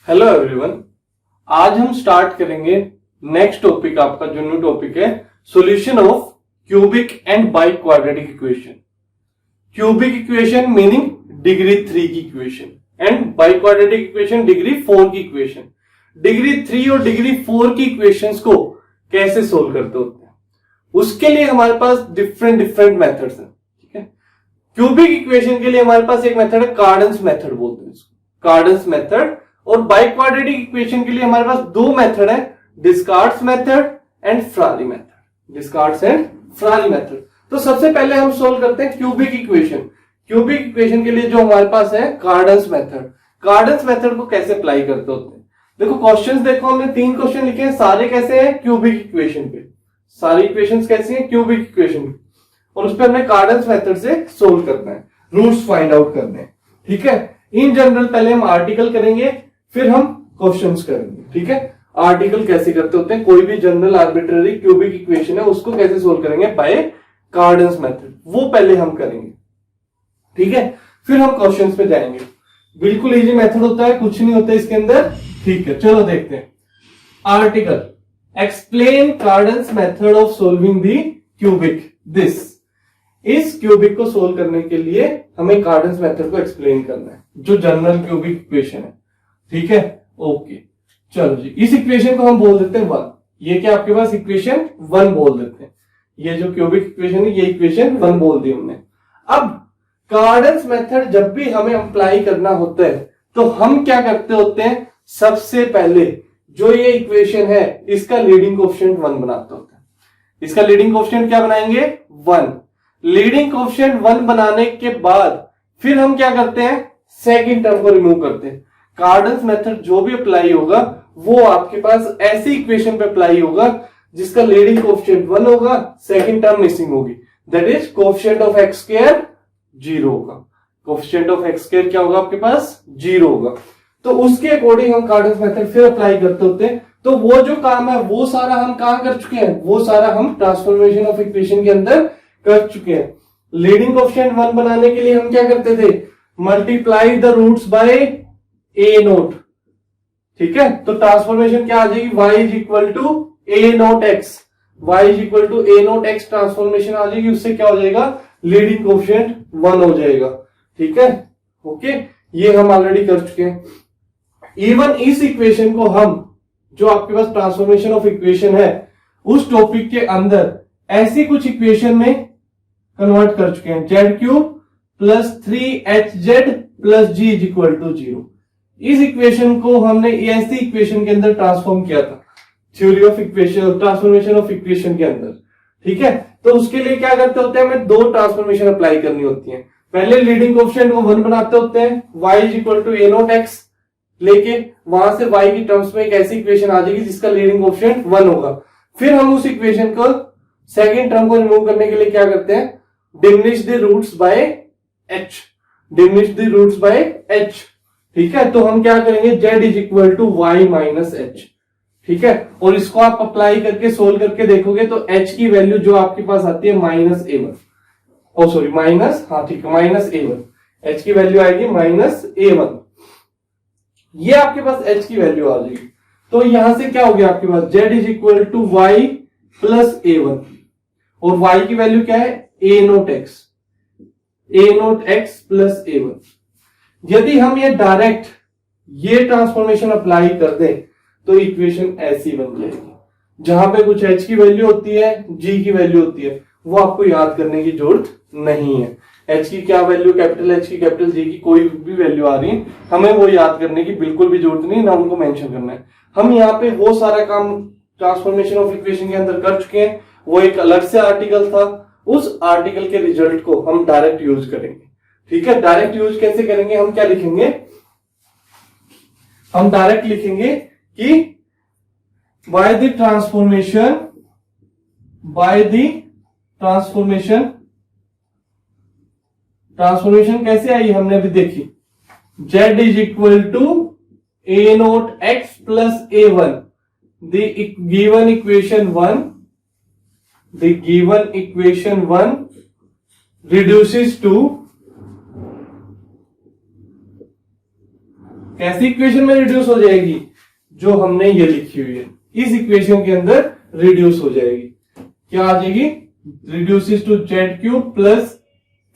Hello everyone, आज हम start करेंगे नेक्स्ट टॉपिक। आपका जो न्यू टॉपिक है solution of cubic and by quadratic equation. Cubic equation meaning degree 3 की equation and by quadratic equation degree 4 की इक्वेशन। डिग्री 3 और डिग्री 4 की इक्वेशंस को कैसे सोल्व करते होते हैं, उसके लिए हमारे पास डिफरेंट मेथड्स हैं। ठीक है, क्यूबिक इक्वेशन के लिए हमारे पास एक मेथड है कार्डन्स मेथड बोलते हैं इसको, कार्डन्स मेथड। और बाई क्वाड्रेटिक इक्वेशन के लिए हमारे पास दो मेथड है, Descartes' method and Ferrari method. Descartes' and Ferrari method. तो सबसे पहले हम सोल्व करते हैं क्यूबिक इक्वेशन। क्यूबिक इक्वेशन के लिए जो हमारे पास है कार्डन्स मेथड। कार्डन्स मेथड को कैसे अप्लाई करते होते हैं, देखो क्वेश्चंस देखो, हमने 3 क्वेश्चन लिखे हैं, सारे कैसे हैं क्यूबिक इक्वेशन पे। सारी इक्वेशंस कैसी हैं क्यूबिक इक्वेशन पे, और उस पर हमने कार्डन्स मेथड से सोल्व करना है, रूट्स फाइंड आउट करने हैं। ठीक है, इन जनरल पहले हम आर्टिकल करेंगे, फिर हम क्वेश्चंस करेंगे। ठीक है, आर्टिकल कैसे करते होते हैं, कोई भी जनरल आर्बिट्ररी क्यूबिक इक्वेशन है उसको कैसे सोल्व करेंगे बाय कार्डन्स मेथड, वो पहले हम करेंगे। ठीक है, फिर हम क्वेश्चंस पे जाएंगे। बिल्कुल इजी मेथड होता है, कुछ नहीं होता इसके अंदर। ठीक है, चलो देखते हैं। Article explain Cardan's method of solving the cubic this. इस क्यूबिक को सोल्व करने के लिए हमें कार्डन्स मेथड को एक्सप्लेन करना है, जो जनरल क्यूबिक इक्वेशन है। ठीक है, ओके, चलो जी, इस इक्वेशन को हम बोल देते हैं 1। ये क्या आपके पास इक्वेशन 1 बोल देते हैं। ये जो क्यूबिक इक्वेशन है ये इक्वेशन 1 बोल दी हमने। अब कार्डन्स मेथड जब भी हमें अप्लाई करना होता है तो हम क्या करते होते हैं, सबसे पहले जो ये इक्वेशन है इसका लीडिंग कोएफिशिएंट 1 बनाते होते हैं। इसका लीडिंग कोएफिशिएंट क्या बनाएंगे 1। लीडिंग कोएफिशिएंट 1 बनाने के बाद फिर हम क्या करते हैं, सेकंड टर्म को रिमूव करते हैं। कार्डन्स मेथड जो भी अप्लाई होगा वो आपके पास ऐसी इक्वेशन पे अप्लाई होगा जिसका लीडिंग कोएफिशिएंट 1 होगा, सेकंड टर्म मिसिंग होगी, that is coefficient of x square 0 होगा। कोएफिशिएंट ऑफ एक्स स्क्वायर क्या होगा आपके पास 0 होगा। तो उसके अकॉर्डिंग हम कार्डन्स मेथड फिर अप्लाई करते होते हैं। तो वो जो काम है वो सारा हम कहां कर चुके हैं, वो सारा हम ट्रांसफॉर्मेशन ऑफ इक्वेशन के अंदर कर चुके हैं। लीडिंग कोएफिशिएंट 1 बनाने के लिए हम क्या करते थे, multiply the roots by a nought. ठीक है, तो ट्रांसफॉर्मेशन क्या आ जाएगी, y is equal to a note X. Y is equal to a note X transformation आ जाएगी, उससे क्या हो जाएगा, लीडिंग कोएफिशिएंट 1 हो जाएगा। ठीक है, ओके, ये हम ऑलरेडी कर चुके हैं। इवन इस इक्वेशन को हम, जो आपके पास ट्रांसफॉर्मेशन ऑफ इक्वेशन है, उस टॉपिक के अंदर ऐसी कुछ इक्वेशन में कन्वर्ट कर चुके हैं। Z cube plus 3hz plus G is equal to 0। इस इक्वेशन को हमने ऐसी इक्वेशन के अंदर ट्रांसफॉर्म किया था, theory of equation, transformation of equation के अंदर। ठीक है, तो उसके लिए क्या करते होते हैं, हमें 2 ट्रांसफॉर्मेशन अप्लाई करनी होती है। पहले लीडिंग कोएफिशिएंट को 1 बनाते होते हैं, y is equal to a note x लेके, वहां से y की टर्म्स में एक ऐसी इक्वेशन आ जाएगी जिसका लीडिंग कोएफिशिएंट 1 होगा। फिर हम उस इक्वेशन को सेकेंड टर्म को रिमूव करने के लिए क्या करते हैं, diminish the roots by h। Diminish the roots by h। ठीक है, तो हम क्या करेंगे, z is equal to y minus h. ठीक है, और इसको आप अप्लाई करके सोल्व करके देखोगे तो h की वैल्यू जो आपके पास आती है -a1, ओ सॉरी माइनस, हाँ ठीक है, -a1। h की वैल्यू आएगी -a1। ये आपके पास h की वैल्यू आ जाएगी। तो यहां से क्या हो गया आपके पास, z is equal to y plus a1, और y की वैल्यू क्या है, a nought x plus a1। यदि हम ये डायरेक्ट ये ट्रांसफॉर्मेशन अप्लाई कर दें तो इक्वेशन ऐसी बन जाएगी, जहां पे कुछ h की वैल्यू होती है, g की वैल्यू होती है, वो आपको याद करने की जरूरत नहीं है। h की क्या वैल्यू, कैपिटल H की, कैपिटल G की, कोई भी वैल्यू आ रही है, हमें वो याद करने की बिल्कुल भी जरूरत नहीं, ना उनको मेंशन करना है। हम यहाँ पे वो सारा काम ट्रांसफॉर्मेशन ऑफ इक्वेशन के अंदर कर चुके हैं। वो एक अलग से आर्टिकल था, उस आर्टिकल के रिजल्ट को हम डायरेक्ट यूज करेंगे। ठीक है, डायरेक्ट यूज कैसे करेंगे, हम क्या लिखेंगे, हम डायरेक्ट लिखेंगे कि बाय द ट्रांसफॉर्मेशन कैसे आई हमने अभी देखी, z is equal to a note x plus a1। The given equation 1 reduces to कैसी इक्वेशन में रिड्यूस हो जाएगी? जो हमने ये लिखी हुई है इस इक्वेशन के अंदर रिड्यूस हो जाएगी। क्या आ जाएगी? Reduces to z cube plus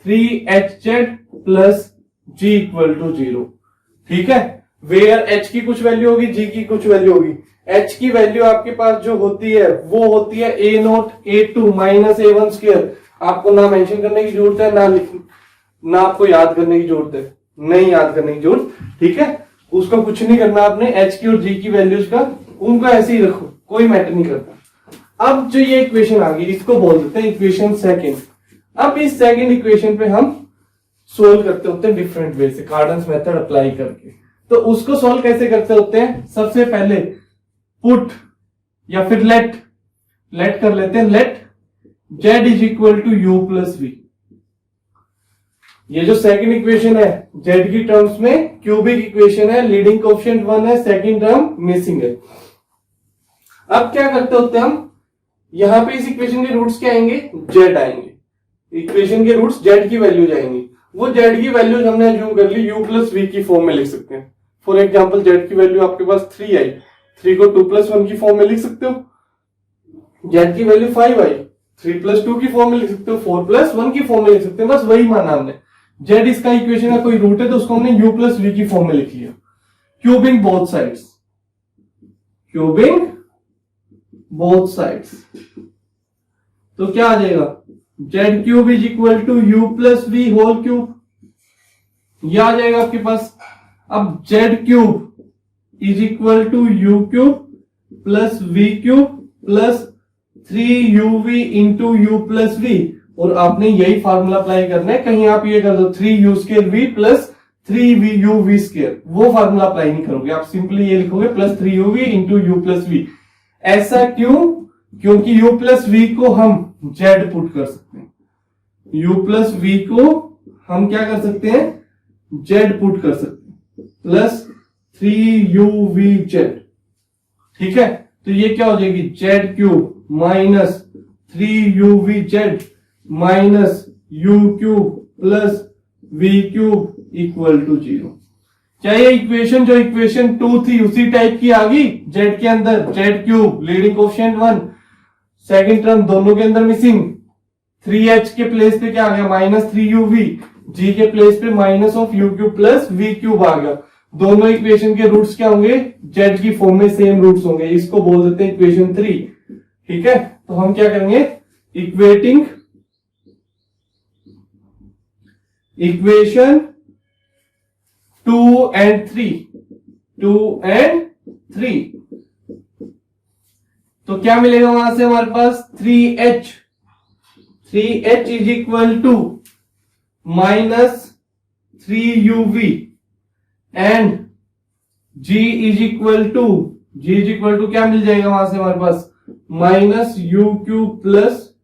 3hz plus g equal to 0। ठीक है, वेयर h की कुछ वैल्यू होगी, g की कुछ वैल्यू होगी। h की वैल्यू आपके पास जो होती है वो होती है a0 a2 minus a1 square. आपको ना मेंशन करने की जरूरत है, ना आपको याद करने की जरूरत है, नहीं याद करने की जरूरत। ठीक है, उसको कुछ नहीं करना आपने, h की और g की वैल्यूज का उनको ऐसे ही रखो, कोई मैटर नहीं करता। अब जो ये इक्वेशन आ गई इसको बोल देते हैं इक्वेशन सेकंड। अब इस सेकंड इक्वेशन पे हम सोल्व करते होते हैं डिफरेंट वे से, कार्डन्स मेथड अप्लाई करके। तो उसको सोल्व कैसे करते होते हैं? सबसे पहले पुट या फिर लेट कर लेते हैं, let z is equal to u plus v। ये जो सेकंड इक्वेशन है z की टर्म्स में क्यूबिक इक्वेशन है, लीडिंग कोएफिशिएंट 1 है, सेकंड टर्म मिसिंग है। अब क्या करते होते हैं हम, यहां पे इस इक्वेशन के रूट्स क्या आएंगे? z आएंगे। इक्वेशन के रूट्स z की वैल्यू जाएंगी, वो z की वैल्यूज हमने अज्यूम कर ली u प्लस v की फॉर्म में लिख सकते हैं। फॉर एग्जांपल z की वैल्यू आपके पास 3 आई, 3 को 2 प्लस 1 की फॉर्म में लिख सकते हो। z की वैल्यू 5 आई, 3 प्लस 2 की फॉर्म में लिख सकते हो, 4 प्लस 1 की फॉर्म में लिख सकते हैं। बस वही माना हमने, z इसका इक्वेशन का कोई रूट है तो उसको हमने u प्लस v की फॉर्म में लिख लिया। Cubing both sides, cubing both sides, तो क्या आ जाएगा? z cube is equal to u plus v whole cube, यह आ जाएगा आपके पास। अब z cube is equal to u cube plus v cube plus 3uv into u plus v, और आपने यही फार्मूला अप्लाई करना है। कहीं आप ये कर दो 3u square v plus 3vu square, वो फार्मूला अप्लाई नहीं करोगे, आप सिंपली ये लिखोगे plus 3uv into u plus v। ऐसा क्यों? क्योंकि u प्लस v को हम z पुट कर सकते हैं, u प्लस v को हम क्या कर सकते हैं? z पुट कर सकते हैं, प्लस 3uvz। ठीक है, तो ये क्या हो जाएगी? z cube minus 3uvz minus u cube plus v cube equal to 0। क्या ये इक्वेशन जो इक्वेशन 2 थी उसी टाइप की आ गई? z के अंदर z cube leading coefficient 1, second term दोनों के अंदर मिसिंग, 3h के प्लेस पे क्या आ गया? माइनस 3uv, g के प्लेस पे minus of u cube plus v cube आ गया। दोनों इक्वेशन के रूट्स क्या होंगे? z की फॉर्म में सेम रूट्स होंगे, इसको बोल देते हैं इक्वेशन 3। ठीक है, तो हम क्या करेंगे? इक्वेटिंग इक्वेशन 2 and 3, तो क्या मिलेगा वहां से हमारे पास? 3h is equal to minus 3uv and g is equal to क्या मिल जाएगा वहां से हमारे पास? Minus u cube plus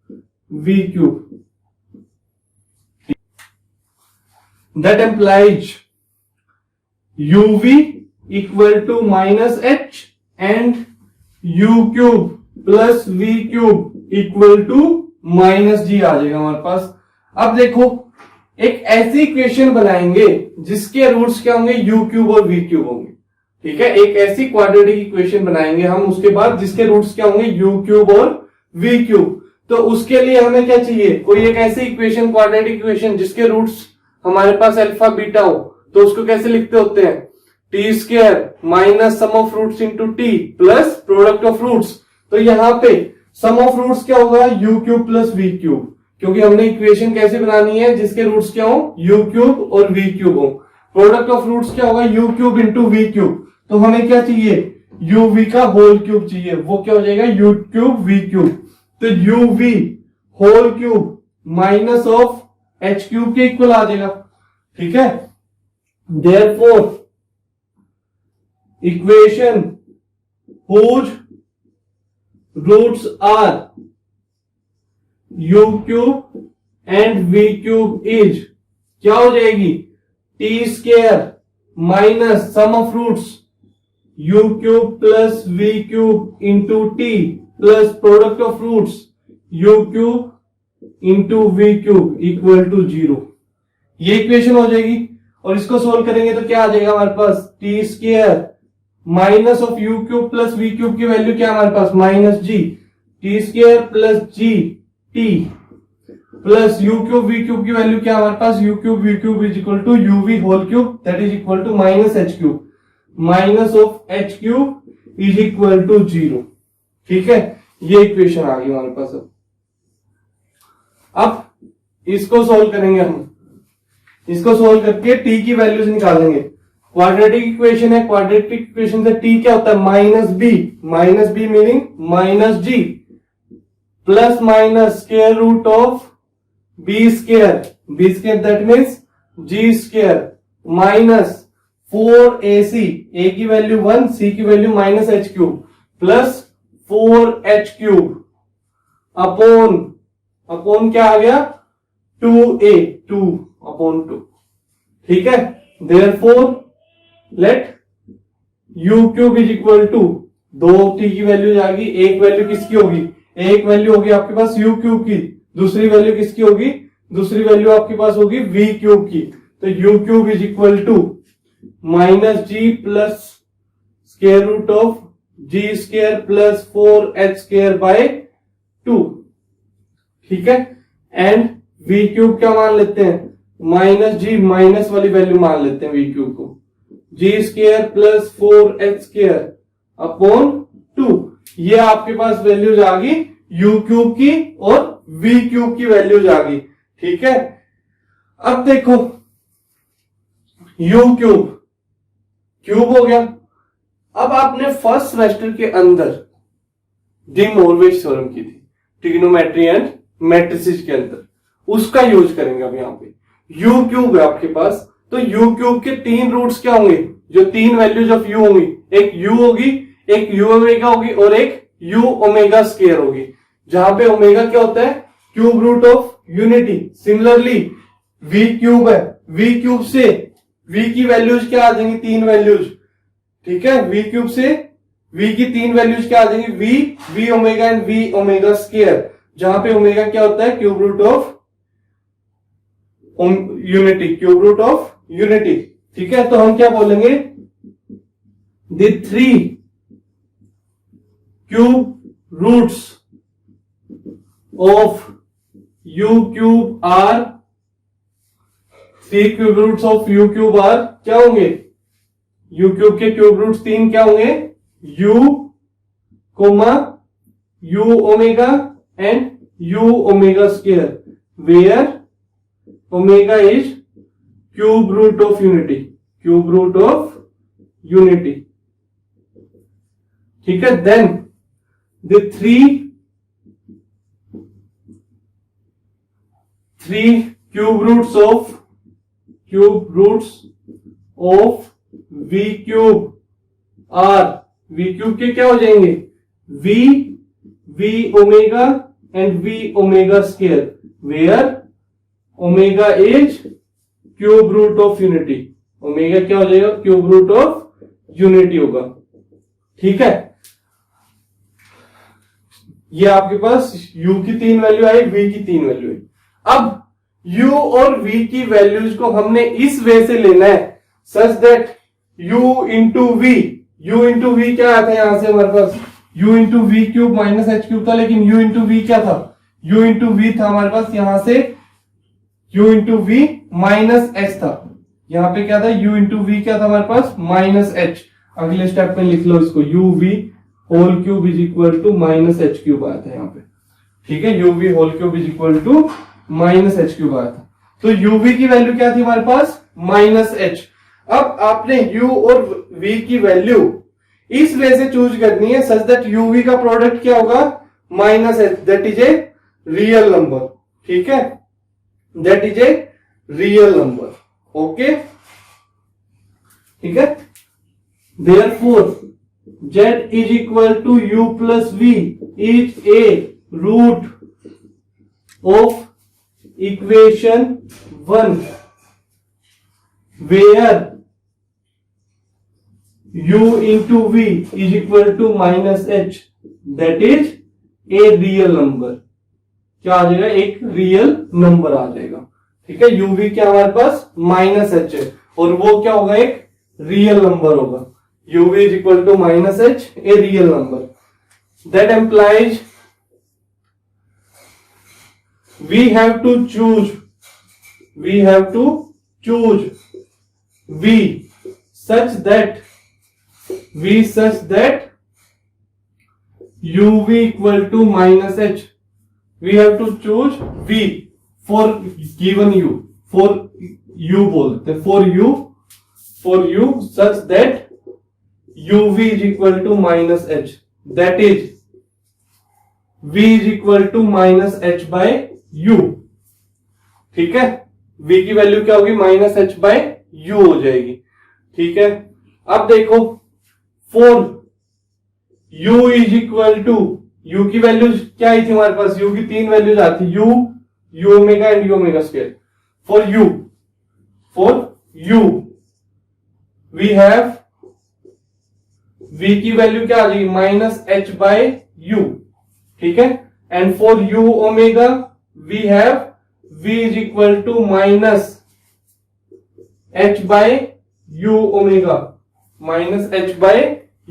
v cube. That implies uv equal to minus h and u cube plus v cube equal to minus g आ जाएगा हमारे पास। अब देखो, एक ऐसी इक्वेशन बनाएंगे जिसके रूट्स क्या होंगे? u क्यूब और v क्यूब होंगे। ठीक है, एक ऐसी क्वाड्रेटिक इक्वेशन बनाएंगे हम उसके बाद जिसके रूट्स क्या होंगे? u क्यूब और v क्यूब। तो उसके लिए हमें क्या चाहिए? कोई एक ऐसी इक्वेशन, क्वाड्रेटिक इक्वेशन जिसके रूट्स हमारे पास अल्फा बीटा हो, तो उसको कैसे लिखते होते हैं? T square minus sum of roots into t plus product of roots. तो यहां पे सम ऑफ रूट्स क्या होगा? u cube plus v cube, क्योंकि हमने इक्वेशन कैसे बनानी है जिसके रूट्स क्या हो? u क्यूब और v क्यूब हो। प्रोडक्ट ऑफ रूट्स क्या होगा? u cube into v cube. तो हमें क्या चाहिए? uv का होल क्यूब चाहिए, वो क्या हो जाएगा? u cube v cube. तो uv whole cube minus of h cube के इक्वल आ जाएगा। ठीक है, therefore equation whose roots are u cube and v cube is क्या हो जाएगी? T square minus sum of roots u cube plus v cube into t plus product of roots u cube into v cube equal to 0। ये equation हो जाएगी। और इसको solve करेंगे तो क्या आ जाएगा हमारे पास, T square minus of you cube plus we cube की वैल्यू क्या हमारे पास, minus G, T square plus G T plus U cube we cube की वैल्यू क्या हमारे पास, U cube we cube is equal to U V whole cube that is equal to minus H cube, minus of H cube is equal to 0। ठीक है, ये equation आ गई हमारे पास। अब इसको सोल्व करेंगे हम, इसको सोल्व करके टी की वैल्यूज निकालेंगे। क्वाड्रेटिक इक्वेशन है, क्वाड्रेटिक इक्वेशन से टी क्या होता है, minus b meaning minus g plus minus square root of b square that means g square minus 4ac, a की वैल्यू 1, c की value minus H cube plus 4h cube upon क्या आ गया, 2a 2/2। ठीक है, therefore let u cube is equal to, दो t की value आ गई, एक वैल्यू किसकी होगी, एक वैल्यू होगी आपके पास u क्यूब की, दूसरी वैल्यू किसकी होगी, दूसरी वैल्यू आपके पास होगी v क्यूब की। तो u cube is equal to minus g plus square root of g square plus 4h square by 2। ठीक है, एंड v क्यूब क्या मान लेते हैं, माइनस जी, माइनस वाली वैल्यू मान लेते हैं v क्यूब को, g square plus 4h square upon 2। ये आपके पास वैल्यूज आ गई u क्यूब की और v क्यूब की वैल्यूज आ गई। ठीक है, अब देखो u क्यूब हो गया। अब आपने फर्स्ट सेमेस्टर के अंदर डी मोरविच थ्योरम की थी ट्रिग्नोमेट्री एंड मैट्रिसेस के अंदर, उसका यूज करेंगे अब यहाँ पे। u क्यूब है आपके पास, तो u क्यूब के 3 रूट्स क्या होंगे, जो 3 वैल्यूज ऑफ u होंगी, एक u होगी, एक u ओमेगा होगी और एक u ओमेगा स्क्वायर होगी, जहां पे ओमेगा क्या होता है, cube root of unity. Similarly v cube है, v क्यूब से v की वैल्यूज क्या आ जाएंगी, 3 वैल्यूज। ठीक है, v क्यूब से v की 3 वैल्यूज क्या आ जाएंगी, v omega and v omega square, जहां पे ओमेगा क्या होता है, cube root of unity, cube root of unity. ठीक है, तो हम क्या बोलेंगे, the 3 cube roots of u cube are, 3 cube roots of u cube are क्या होंगे, u क्यूब के क्यूब रूट्स 3 क्या होंगे, u comma u omega and u omega square, where omega is cube root of unity, cube root of unity. ठीक है, then the 3 cube roots of v cube are, v cube के क्या हो जाएंगे, v omega and v omega square, where omega is cube root of unity, omega क्या हो जाएगा, cube root of unity होगा। ठीक है, ये आपके पास u की 3 वैल्यू आई, v की 3 वैल्यू आई। अब u और v की वैल्यूज को हमने इस वे से लेना है such that u into v क्या आता है, यहां से हमारे पास u into v cube minus H cube था, लेकिन u इंटू वी क्या था, u इंटू वी था हमारे पास, यहां से u into v minus h था, यहां पे क्या था, u इंटू वी क्या था हमारे पास, माइनस एच। अगले स्टेप में लिख लो इसको, u v whole cube is equal to minus H cube आया था यहाँ पे। ठीक है, u v whole cube is equal to minus H cube आया था। तो u v की वैल्यू क्या थी हमारे पास, माइनस एच। अब आपने u और v की वैल्यू इस वे से चूज करनी है सच दैट u v का प्रोडक्ट क्या होगा, minus h, that is a real number. ठीक है, that is a real number. Okay, ठीक है, therefore z is equal to u plus v is a root of equation 1 where u into v is equal to minus h, that is a real number। क्या आ जाएगा, एक real number आ जाएगा। ठीक है, uv क्या हमारे पास माइनस एच है और वो क्या होगा, एक रियल नंबर होगा। uv is equal to minus h, a real number. That implies we have to choose v such that uv equal to minus h. We have to choose v for given u, for u बोलते, for u such that uv is equal to minus h, that is v is equal to minus h by u। ठीक है, v की value क्या होगी, minus h by you हो जाएगी। ठीक है, अब देखो for u is equal to, u की वैल्यू क्या आई थी हमारे पास, u की तीन वैल्यूज आती, u omega and u omega square. For u we have, v की वैल्यू क्या आ जाएगी, माइनस एच बाय यू। ठीक है, and for u omega we have v is equal to minus h by u omega, minus h by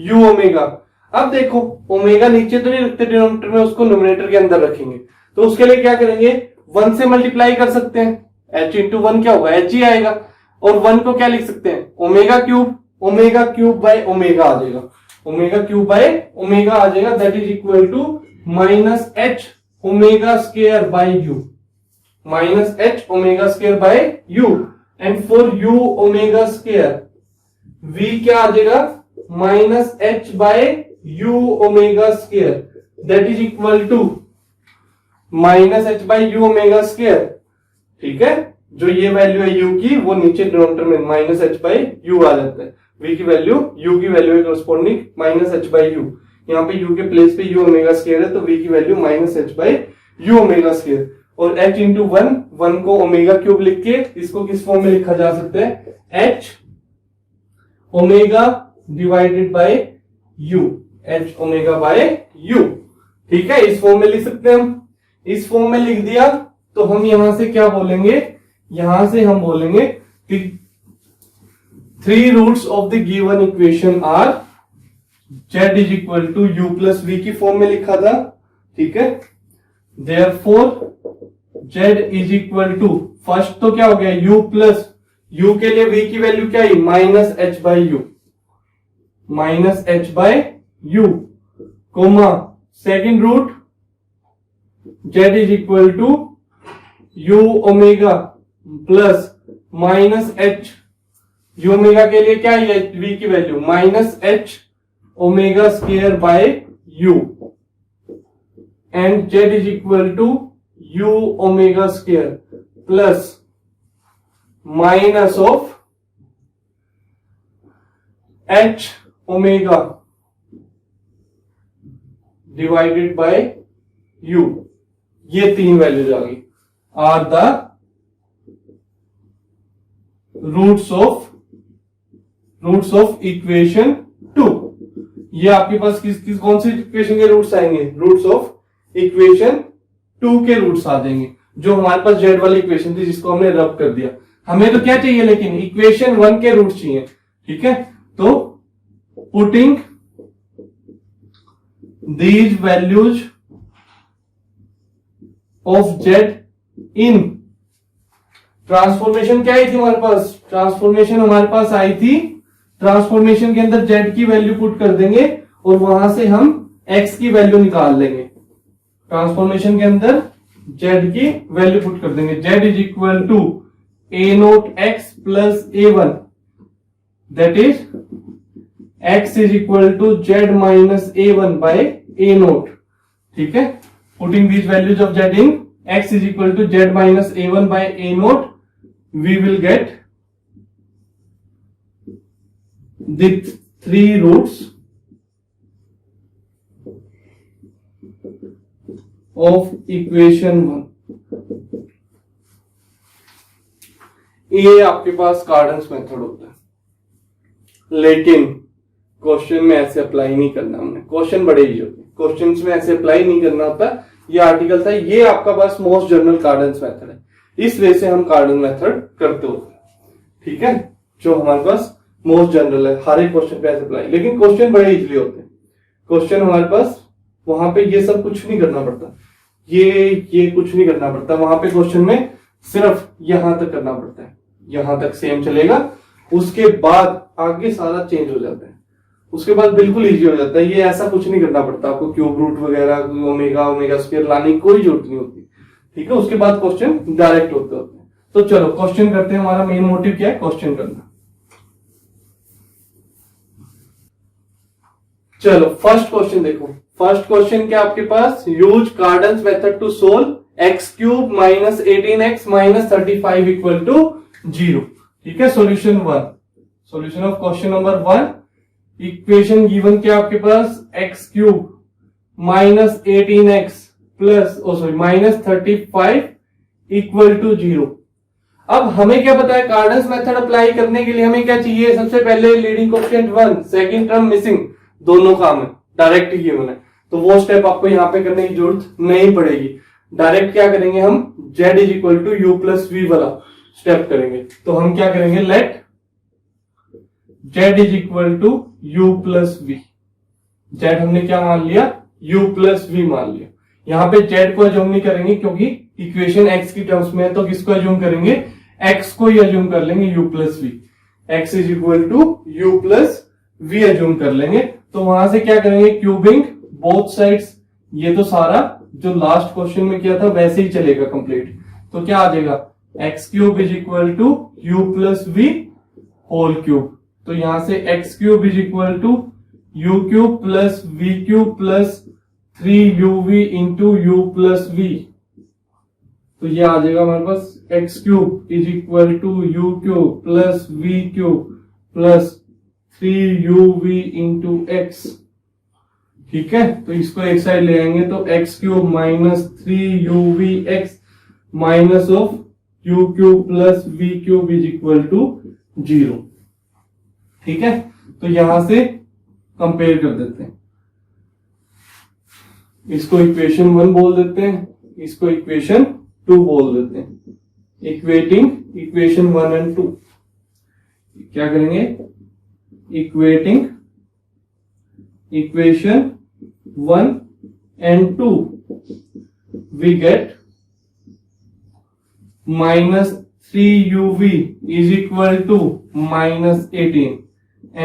u omega। अब देखो omega नीचे तो नहीं रखते डिनोमिनेटर में, उसको न्यूमरेटर के अंदर रखेंगे, तो उसके लिए क्या करेंगे, 1 से मल्टीप्लाई कर सकते हैं, h इंटू 1 क्या होगा, h ही आएगा, और 1 को क्या लिख सकते हैं, ओमेगा क्यूब बाय ओमेगा आ जाएगा, ओमेगा क्यूब बाय ओमेगा आ जाएगा, that is equal to minus h omega square by u, minus h omega square by u. And for u omega square v क्या आ जाएगा, minus h by u omega square, that is equal to minus h by u omega square. ठीक है, जो ये value है u की, वो नीचे डिनोमिनेटर में माइनस एच बाय यू आ जाता है, v की वैल्यू, u की वैल्यू है corresponding minus h by u, यहाँ पे u के प्लेस पे u ओमेगा स्क्वायर है, तो v की value minus h by u omega square, और h इंटू 1 को ओमेगा क्यूब लिख के इसको किस फॉर्म में लिखा जा सकता है, h omega divided by u, h omega by u। ठीक है, इस फॉर्म में लिख सकते हैं हम, इस फॉर्म में लिख दिया तो हम यहां से क्या बोलेंगे, यहां से हम बोलेंगे कि 3 roots of the given equation are z is equal to u plus v की फॉर्म में लिखा था। ठीक है, therefore z is equal to, first तो क्या हो गया, u प्लस, u के लिए v की वैल्यू क्या है, minus h by u, minus h by u, comma second root z is equal to u omega plus minus h, u omega के लिए क्या है, v की value minus h omega square by u, and z is equal to u omega square plus minus of h omega divided by u। ये तीन values आ गई, are the roots of equation 2। ये आपके पास किस कौन सी इक्वेशन के रूट्स आएंगे, रूट्स ऑफ इक्वेशन 2 के रूट्स आ जाएंगे, जो हमारे पास z वाली इक्वेशन थी जिसको हमने रब कर दिया। हमें तो क्या चाहिए, लेकिन इक्वेशन 1 के रूट चाहिए। ठीक है, तो putting these values of z in transformation, क्या आई थी हमारे पास, ट्रांसफॉर्मेशन हमारे पास आई थी, ट्रांसफॉर्मेशन के अंदर z की वैल्यू पुट कर देंगे और वहां से हम x की वैल्यू निकाल लेंगे। ट्रांसफॉर्मेशन के अंदर z की वैल्यू पुट कर देंगे, z is equal to a nought x plus a1, that is x is equal to z minus a1 by a nought. ठीक है, putting these values of z in x is equal to z minus a1 by a nought, we will get the 3 roots of equation 1। ये आपके पास Cardan's method होता है, लेकिन question में ऐसे apply नहीं करना हमने, क्वेश्चन बड़े ही होते हैं, क्वेश्चंस में ऐसे अप्लाई नहीं करना होता। ये आर्टिकल था, ये आपका पास मोस्ट जनरल कार्डन्स मेथड है, इस वे से हम कार्डन मेथड करते होते हैं। ठीक है, जो हमारे पास मोस्ट जनरल है, हर एक क्वेश्चन पे ऐसे अप्लाई। लेकिन क्वेश्चन बड़े इजीली होते हैं, क्वेश्चन हमारे पास वहां पे ये सब कुछ नहीं करना पड़ता, ये कुछ नहीं करना पड़ता। वहां पे क्वेश्चन में सिर्फ यहां तक करना पड़ता है, यहां तक सेम चलेगा, उसके बाद आगे सारा चेंज हो जाता है, उसके बाद बिल्कुल इजी हो जाता है। ये ऐसा कुछ नहीं करना पड़ता आपको, क्यूब रूट वगैरह ओमेगा स्क्वायर लाने की कोई जरूरत नहीं होती, ठीक है। उसके बाद क्वेश्चन डायरेक्ट होते हैं। तो चलो क्वेश्चन करते हैं। हमारा मेन मोटिव क्या है? क्वेश्चन करना। चलो फर्स्ट क्वेश्चन देखो। फर्स्ट क्वेश्चन क्या आपके पास? Use Cardan's method to solve x cube minus 18x minus 35 equal to 0। ठीक है, solution 1, solution of question number 1। Equation given क्या आपके पास? X cube minus 18x plus minus 35 equal to 0। अब हमें क्या पता है? कार्डन्स मेथड अप्लाई करने के लिए हमें क्या चाहिए? सबसे पहले leading coefficient 1, second term missing, दोनों काम है, डायरेक्ट ही गिवन है, तो वो स्टेप आपको यहां पे करने की जरूरत नहीं पड़ेगी। डायरेक्ट क्या करेंगे हम? z is equal to u plus v वाला स्टेप करेंगे। तो हम क्या करेंगे? Let z is equal to u plus v. z हमने क्या मान लिया? u प्लस वी मान लिया। यहां पे z को अज्यूम नहीं करेंगे क्योंकि इक्वेशन x की टर्म्स में है, तो किसको अज्यूम करेंगे? x को ही अज्यूम कर लेंगे, u plus v. x is equal to u plus v assume कर लेंगे। तो वहां से क्या करेंगे? Cubing both sides. ये तो सारा जो लास्ट क्वेश्चन में किया था वैसे ही चलेगा कंप्लीट। तो क्या आ जाएगा? X cube is equal to u plus v whole cube. तो यहां से x cube is equal to u cube plus we cube plus 3uv into u plus v. तो ये आ जाएगा हमारे पास x cube is equal to u cube plus we cube plus 3uv into x. ठीक है, तो इसको एक साइड ले आएंगे तो x cube minus 3uvx minus of you cube plus we cube is equal to 0। ठीक है, तो यहां से कंपेयर कर देते हैं। इसको इक्वेशन 1 बोल देते हैं, इसको इक्वेशन 2 बोल देते हैं। इक्वेटिंग इक्वेशन 1 एंड 2 क्या करेंगे? Equating equation 1 and 2 we get minus 3uv is equal to minus 18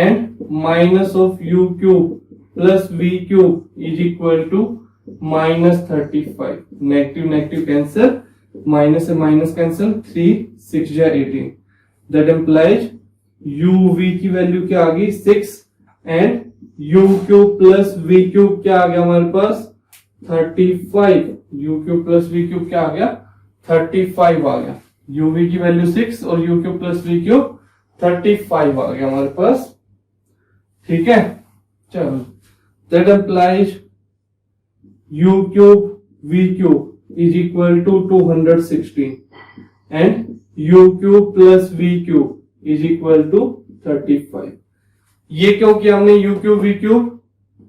and minus of u cube plus v cube is equal to minus 35. Negative negative cancel, minus से minus cancel, 3 6 या 18. That implies uv की value क्या आ गई? 6 and u cube plus v cube क्या आ गया हमारे पास? 35. u cube plus v cube क्या आ गया? 35 आ गया। uv की वैल्यू 6 और u cube plus v cube 35 आ गया हमारे पास। ठीक है, चलो that implies u cube v cube is equal to 216 and u cube plus v cube is equal to 35। ये क्यों किया हमने? u क्यूब v क्यूब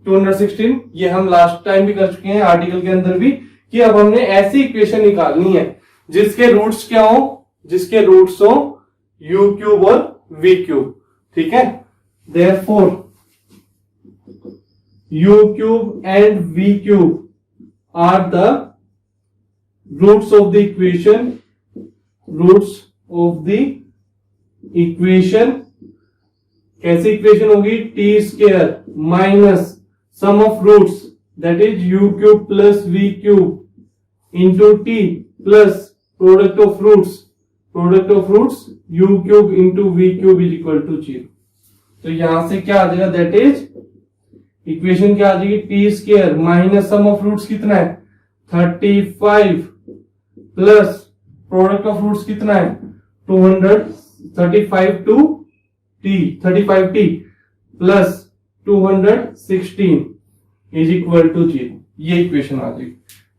216, ये हम लास्ट टाइम भी कर चुके हैं आर्टिकल के अंदर भी, कि अब हमने ऐसी इक्वेशन निकालनी है जिसके रूट्स क्या हो? जिसके रूट्स हो u क्यूब और v क्यूब। ठीक है, therefore u cube and v cube are the roots of the equation, roots of the equation. कैसी इक्वेशन होगी? T square minus sum of roots that is u cube plus we cube into t plus product of roots u cube into v cube is equal to 0। तो यहां से क्या आ जाएगा? That is equation क्या आ जाएगी? T square minus sum of roots कितना है? 35 प्लस प्रोडक्ट ऑफ रूट्स कितना है? 235 two t 35t plus 216 is equal to 0। ये इक्वेशन आ जाएगी।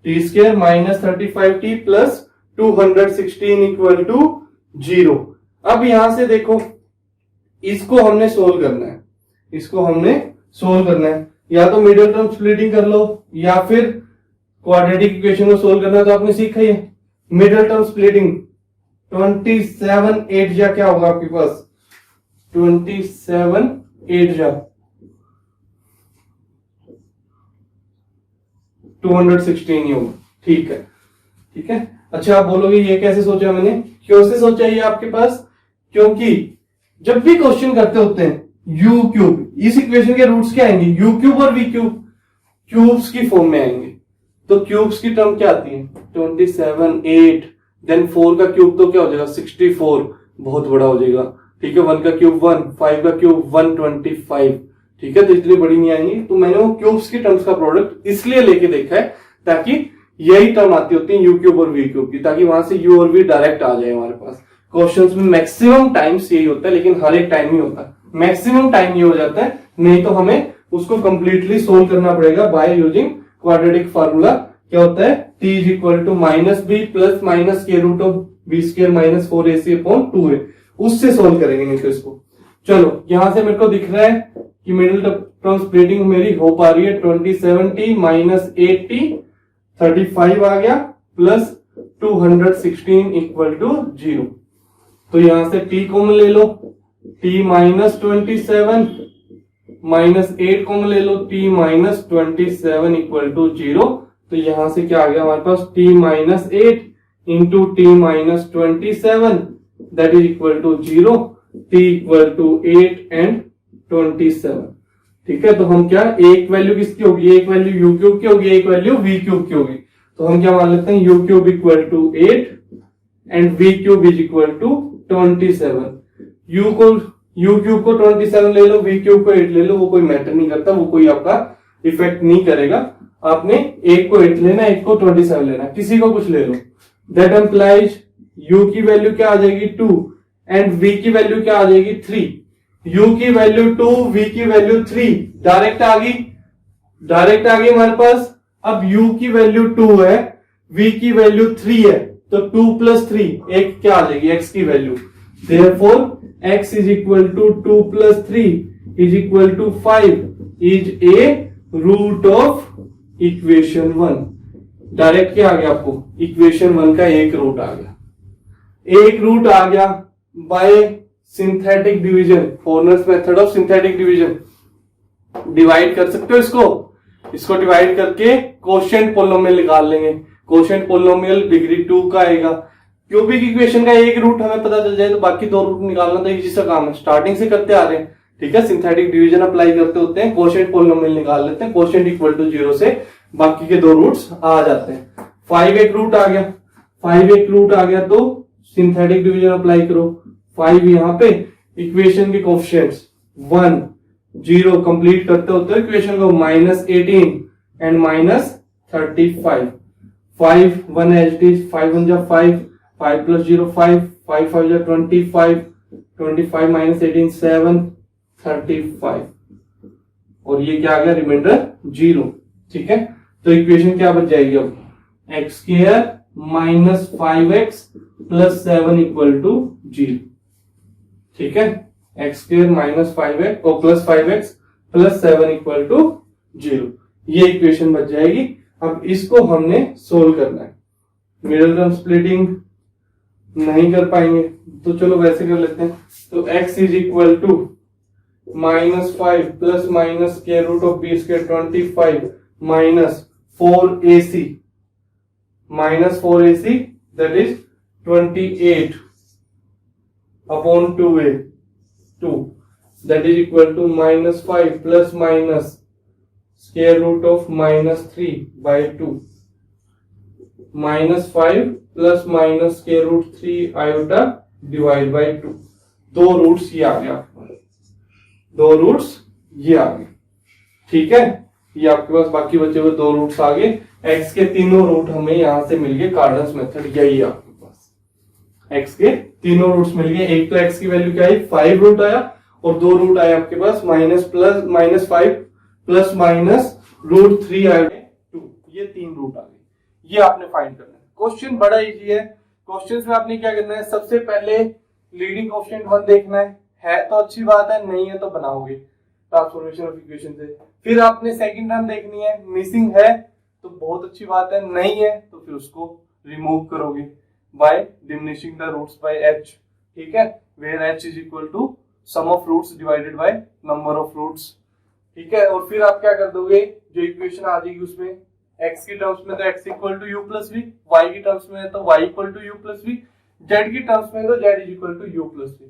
T square minus 35t plus 216 equal to 0। अब यहां से देखो, इसको हमने सोल्व करना है, इसको हमने सोल्व करना है। या तो मिडिल टर्म स्प्लिटिंग कर लो या फिर क्वाड्रेटिक इक्वेशन को सोल्व करना, तो आपने सीखा ही है। मिडिल टर्म स्प्लिटिंग 27 8 या क्या होगा आपके पास? 27 8 जा 216 ही होगा। ठीक है, ठीक है। अच्छा, आप बोलोगे ये कैसे सोचा मैंने, क्यों से सोचा ये आपके पास, क्योंकि जब भी क्वेश्चन करते होते हैं यू क्यूब, इस इक्वेशन के रूट्स क्या आएंगे, यू क्यूब और वी क्यूब, क्यूब्स की फॉर्म में आएंगे। तो क्यूब्स की टर्म क्या आती है 27 8, देन 4 का क्यूब तो क्या हो जाएगा 64, बहुत बड़ा हो जाएगा। ठीक है, 1 का क्यूब 1, 5 का क्यूब 125। ठीक है, तो इतनी बड़ी नहीं आएंगी। तो मैंने वो क्यूब्स की टर्म्स का प्रोडक्ट इसलिए लेके देखा है ताकि यही टर्म आती होती है यू क्यूब और वी क्यूब की, ताकि वहां से यू और वी डायरेक्ट आ जाए हमारे पास। क्वेश्चंस में मैक्सिमम टाइम्स यही होता है, लेकिन हर एक टाइम नहीं होता, मैक्सिमम टाइम ये हो जाता है। नहीं तो हमें उसको कंप्लीटली सोल्व करना पड़ेगा बाय यूजिंग क्वाड्रेटिक फार्मूला। क्या होता है, t is equal to minus b plus minus square root of b square minus 4ac upon 2a, उससे सोल्व करेंगे। नहीं तो इसको, चलो यहां से मेरे को दिख रहा है कि मिडिल टर्म स्प्लिटिंग मेरी हो पा रही है 27t माइनस 8t 35 आ गया प्लस 216 इक्वल टू 0। तो यहां से t कॉमन ले लो, t माइनस 27 माइनस 8 कॉमन ले लो, t माइनस 27 इक्वल टू 0। तो यहां से क्या आ गया हमारे पास t minus 8 into t minus 27 that is equal to 0, t equal to 8 and 27। ठीक है, तो हम क्या, एक वैल्यू किसकी होगी, एक वैल्यू यू क्यूब की होगी, एक वैल्यू वी क्यूब की होगी। तो हम क्या मान लेते हैं, u cube equal to 8 and v cube is equal to 27। U cube को 27 ले लो, वी क्यूब को 8 ले लो, वो कोई मैटर नहीं करता, वो कोई आपका इफेक्ट नहीं करेगा। आपने एक को 8 लेना, एक को 27 लेना, किसी को कुछ ले लो। दैट एम्प्लाइज u की वैल्यू क्या आ जाएगी 2 एंड v की वैल्यू क्या आ जाएगी 3। u की वैल्यू 2, v की वैल्यू 3, डायरेक्ट आ गई हमारे पास। अब u की वैल्यू 2 है, v की वैल्यू 3 है, तो 2 प्लस 3 एक क्या आ जाएगी x की value. Therefore x is equal to 2 plus 3 is equal to 5 is a root of equation 1। Direct क्या आ गया आपको, इक्वेशन 1 का एक रूट आ गया, एक रूट आ गया bye synthetic division, foreigners method of synthetic division. Divide कर सकते हो इसको डिवाइड करके कोशेंट पोलिनोमियल निकाल लेंगे। कोशेंट पोलिनोमियल डिग्री 2 का आएगा। क्यूबिक इक्वेशन का एक रूट हमें पता चल जाए तो बाकी दो रूट निकालना तो इजी सा काम है, स्टार्टिंग से करते आ रहे हैं। ठीक है, सिंथेटिक डिवीजन अप्लाई करते होते हैं, कोशेंट पोलिनोमियल निकाल लेते हैं, कोशेंट इक्वल टू 0 से बाकी के दो रूट्स आ जाते हैं। 5 एक रूट आ गया, 5 एक रूट आ गया तो सिंथेटिक डिवीजन अप्लाई करो। 5 यहां पे इक्वेशन के कोएफिशिएंट्स 1 0 कंप्लीट करते होते हैं इक्वेशन को, minus 18 and minus 35। 5 1 h D, 5 1 जा 5, 5 प्लस 0 5, 5 5 जा 25, 25 माइनस 18 7, 35 और ये क्या आ गया रिमाइंडर 0। ठीक है, तो इक्वेशन क्या बच जाएगी अब, x square minus 5x plus 7 equal to 0। ठीक है, एक्स स्क्वायर माइनस 5x और plus 5x plus 7 equal to 0, ये इक्वेशन बच जाएगी। अब इसको हमने सोल्व करना है। मिडिल टर्म स्प्लिटिंग नहीं कर पाएंगे तो चलो वैसे कर लेते हैं। तो x is equal to minus 5 plus minus square root of b square 25 minus 4ac that is 28 upon 2a 2 that is equal to minus 5 plus minus square root of minus 3 by 2 minus 5 plus minus square root 3 iota divide by 2। दो roots ये आ गया, दो roots ये आ गए। ठीक है, ये आपके पास बाकी बचे हुए दो रूट्स आ गए। एक्स के तीनों रूट हमें यहां से मिल गए, कार्डन्स मेथड यही है आपके पास। एक्स के तीनों रूट्स मिल गए। एक तो एक्स की वैल्यू क्या आई 5 रूट आया और दो रूट आया आपके पास माइनस 5 प्लस माइनस रूट 3 आया 2, ये तीन रूट आ गए। ये आपने फाइंड करना है। क्वेश्चन बड़ा इजी है। क्वेश्चन में आपने क्या करना है, सबसे पहले लीडिंग कोएफिशिएंट 1 देखना है तो अच्छी बात है, नहीं है तो बनाओगे ट्रांसफॉर्मेशन ऑफ इक्वेशन से। फिर आपने सेकंड टर्म देखनी है, मिसिंग है तो बहुत अच्छी बात है, नहीं है तो फिर उसको रिमूव करोगे by diminishing the roots by h। ठीक है, where h is equal to sum of roots divided by number of roots. ठीक है, और फिर आप क्या कर दोगे, जो इक्वेशन आ जाएगी उसमें x की टर्म्स में तो x equal to u plus v, y की टर्म्स में तो y equal to u plus v, z की टर्म्स में तो z is equal to u plus v.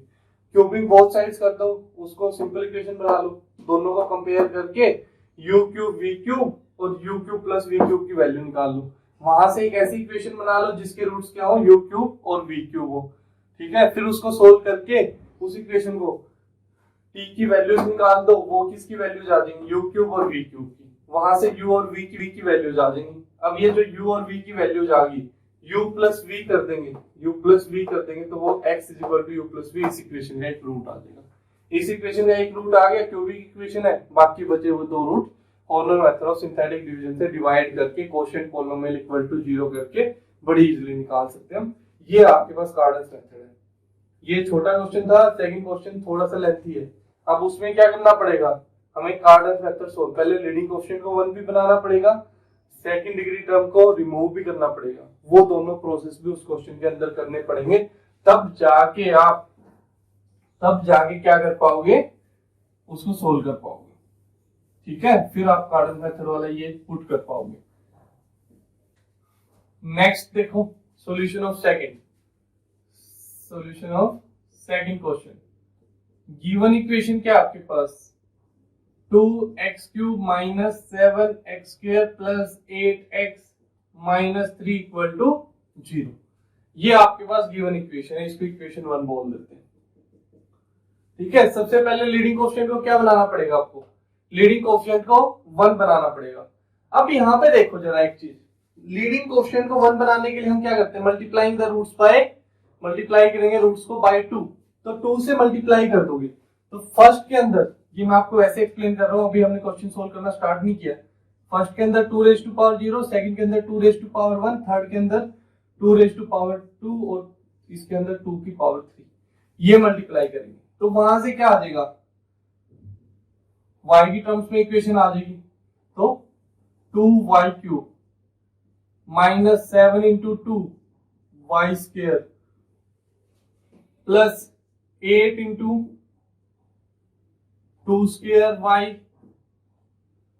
Cubing both sides कर दो, उसको सिंपल इक्वेशन बना लो, दोनों को कंपेयर करके u क्यूब v क्यूब और u cube plus v cube की वैल्यू निकाल लो। वहां से एक ऐसी इक्वेशन बना लो जिसके रूट्स क्या हो, u क्यूब और v क्यूब हो। ठीक है, फिर उसको सोल्व करके उस इक्वेशन को t की वैल्यूज निकाल दो, वो किसकी वैल्यूज आ जाएंगी, u क्यूब और v क्यूब की। वहां से u और v की वैल्यूज आ जाएंगी। अब ये जो u और v की वैल्यूज आ गई, u प्लस v कर देंगे, u प्लस v कर देंगे तो वो x is equal to u plus v, इस इक्वेशन का एक रूट आ जाएगा। इस इक्वेशन का एक रूट आ गया, क्यूबिक इक्वेशन है, बाकी बचे हुए दो root Horner method of synthetic division से डिवाइड करके कोशेंट पॉलिनोमियल इक्वल टू 0 करके बड़ी इजीली निकाल सकते हैं हम। ये आपके पास कार्डस मेथड है। ये छोटा क्वेश्चन था, सेकंड क्वेश्चन थोड़ा सा लेंथी है। अब उसमें क्या करना पड़ेगा, हमें कार्डस मेथड सोल्व, पहले लीडिंग कोएफिशिएंट को 1 भी बनाना पड़ेगा, सेकंड डिग्री टर्म को रिमूव भी करना पड़ेगा। वो दोनों प्रोसेस भी उस क्वेश्चन के अंदर करने पड़ेंगे, तब जाके क्या कर पाओगे, उसको सोल्व कर पाओगे। ठीक है, फिर आप कार्डन मेथड वाला ये पुट कर पाओगे। नेक्स्ट देखो, solution of second question. Given equation क्या आपके पास, 2x cube minus 7x square plus 8x minus 3 equal to 0। ये आपके पास गिवन इक्वेशन है, इसको इक्वेशन 1 बोल देते हैं। ठीक है, सबसे पहले लीडिंग कोएफिशिएंट को क्या बनाना पड़ेगा, आपको लीडिंग कोएफिशिएंट को 1 बनाना पड़ेगा। अब यहाँ पे देखो जरा एक चीज, लीडिंग कोएफिशिएंट को 1 बनाने के लिए हम क्या करते हैं, मल्टीप्लाई करेंगे रूट्स को बाय 2, तो 2 से मल्टीप्लाई कर दोगे। तो फर्स्ट के अंदर, ये मैं आपको ऐसे एक्सप्लेन कर रहा हूं, अभी हमने क्वेश्चन सोल्व करना स्टार्ट नहीं किया। फर्स्ट के अंदर 2 रेज टू पावर 0, सेकंड के अंदर 2 रेज टू पावर 1, थर्ड के अंदर 2 रेज टू पावर 2 और इसके अंदर 2 की पावर 3, ये मल्टीप्लाई करेंगे। तो वहां से क्या आ जाएगा, y की टर्म्स में इक्वेशन आ जाएगी, तो 2y cube minus 7 into 2 y square plus 8 into 2 square y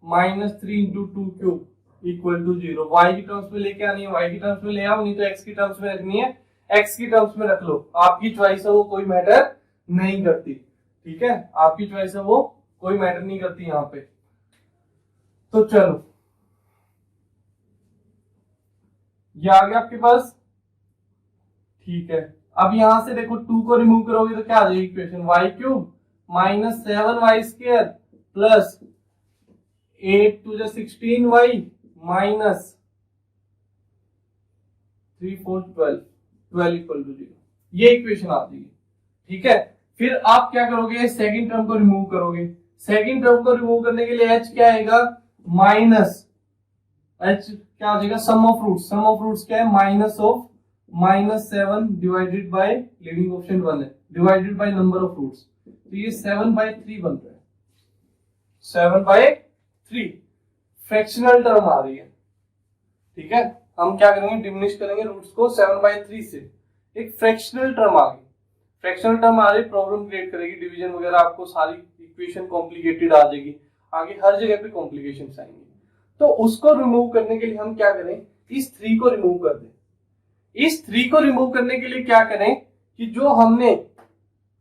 minus 3 into 2 cube equal to 0। y की टर्म्स में लेके आनी है, y की टर्म्स में ले आओ, नहीं तो x की टर्म्स में रखनी है, x की टर्म्स में रख लो। आपकी चॉइस है, वो कोई मैटर नहीं करती। ठीक है, आपकी चॉइस है, वो कोई मैटर नहीं करती यहाँ पे। तो चलो, ये आ गया आपके पास। ठीक है, अब यहां से देखो 2 को रिमूव करोगे तो क्या आ जाएगी equation, y cube minus 7y square plus 8 to the 16y minus 3 4 12 equal to 0, ये इक्वेशन आ जाएगी। ठीक है, फिर आप क्या करोगे, सेकंड टर्म को रिमूव करोगे। सेकंड टर्म को रिमूव करने के लिए h क्या आएगा, माइनस h क्या आ जाएगा, सम ऑफ रूट्स क्या है, minus 7 divided by leading coefficient 1 है, divided by number of roots, तो ये 7/3 बन रहा है, 7/3 फ्रैक्शनल टर्म आ रही है। ठीक है, हम क्या करेंगे, डिमिनिश करेंगे रूट्स को 7/3 से, एक फ्रैक्शनल टर्म आ गई। फ्रैक्शनल टर्म आ रही, प्रॉब्लम क्रिएट करेगी, डिवीजन वगैरह आपको सारी इक्वेशन कॉम्प्लिकेटेड आ जाएगी, आगे हर जगह पे कॉम्प्लिकेशंस आएंगे। तो उसको रिमूव करने के लिए हम क्या करें, इस 3 को रिमूव कर दें। इस 3 को रिमूव करने के लिए क्या करें कि जो हमने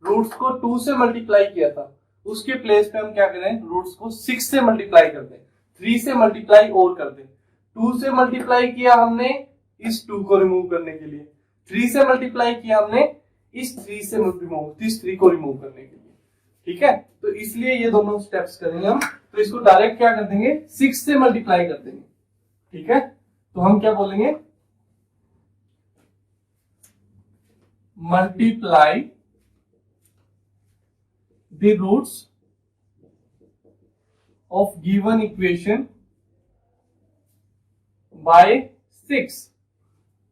रूट्स को 2 से मल्टीप्लाई किया था, उसके प्लेस पे हम क्या करें, रूट्स को 6 से मल्टीप्लाई कर दें, 3 से मल्टीप्लाई और कर दें। 2 से मल्टीप्लाई किया हमने इस 2 को रिमूव करने के लिए, 3 से मल्टीप्लाई किया हमने इस 3 को रिमूव करने के लिए। ठीक है, तो इसलिए ये दोनों स्टेप्स करेंगे हम। तो इसको डायरेक्ट क्या कर देंगे, 6 से मल्टीप्लाई कर देंगे। ठीक है, तो हम क्या बोलेंगे, multiply the roots of given equation by 6।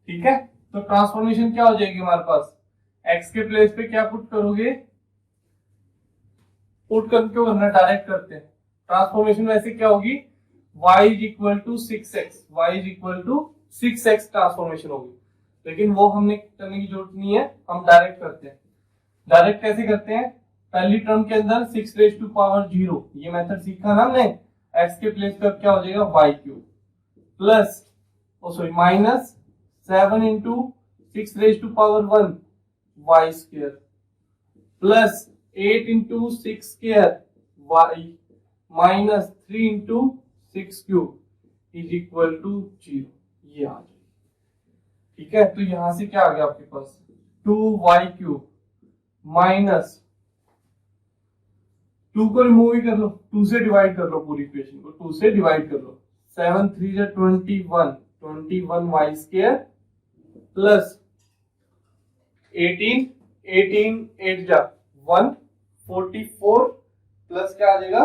ठीक है, तो ट्रांसफॉर्मेशन क्या हो जाएगी हमारे पास, x के प्लेस पे क्या पुट करोगे, पुट कर क्यों करना, डायरेक्ट करते हैं। ट्रांसफॉर्मेशन वैसे क्या होगी, y is equal to 6x transformation होगी, लेकिन वो हमने करने की जरूरत नहीं है, हम डायरेक्ट करते हैं। डायरेक्ट कैसे करते हैं, पहली टर्म के अंदर 6 रेज टू पावर 0, ये मेथड सीखा ना हमने, x के प्लेस पे अब क्या हो जाएगा y cube plus minus 7 into 6 raise to power 1 y square plus 8 into 6 square y minus 3 into 6 cube is equal to 0, ये आ जाएगी। ठीक है, तो यहां से क्या आ गया आपके पास 2y क्यूब माइनस 2 को रिमूव ही कर लो, 2 से डिवाइड कर लो, पूरी इक्वेशन को 2 से डिवाइड कर लो, 7 3 जा 21 y स्क्वायर प्लस 18 8 जा 144 प्लस क्या आ जाएगा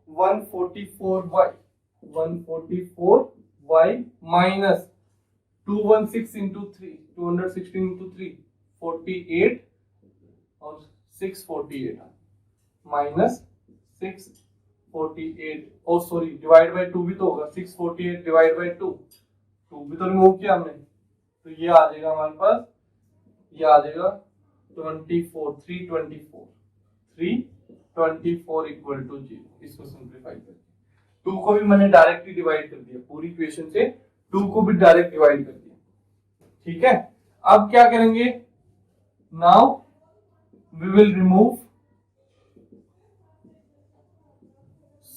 144y माइनस 216 इंटू 3 216 इंटू 3 48 और 648 माइनस 648 और सॉरी डिवाइड बाय 2 भी तो होगा, 648 डिवाइड बाय 2 भी तो रिमूव किया हमने, तो ये आ जाएगा हमारे पास, ये आ जाएगा 324 इक्वल टू 0। इसको सिंप्लीफाई करके 2 को भी मैंने डायरेक्टली डिवाइड कर दिया, पूरी इक्वेशन से 2 को भी डायरेक्ट डिवाइड कर दिया। ठीक है, अब क्या करेंगे, now we will remove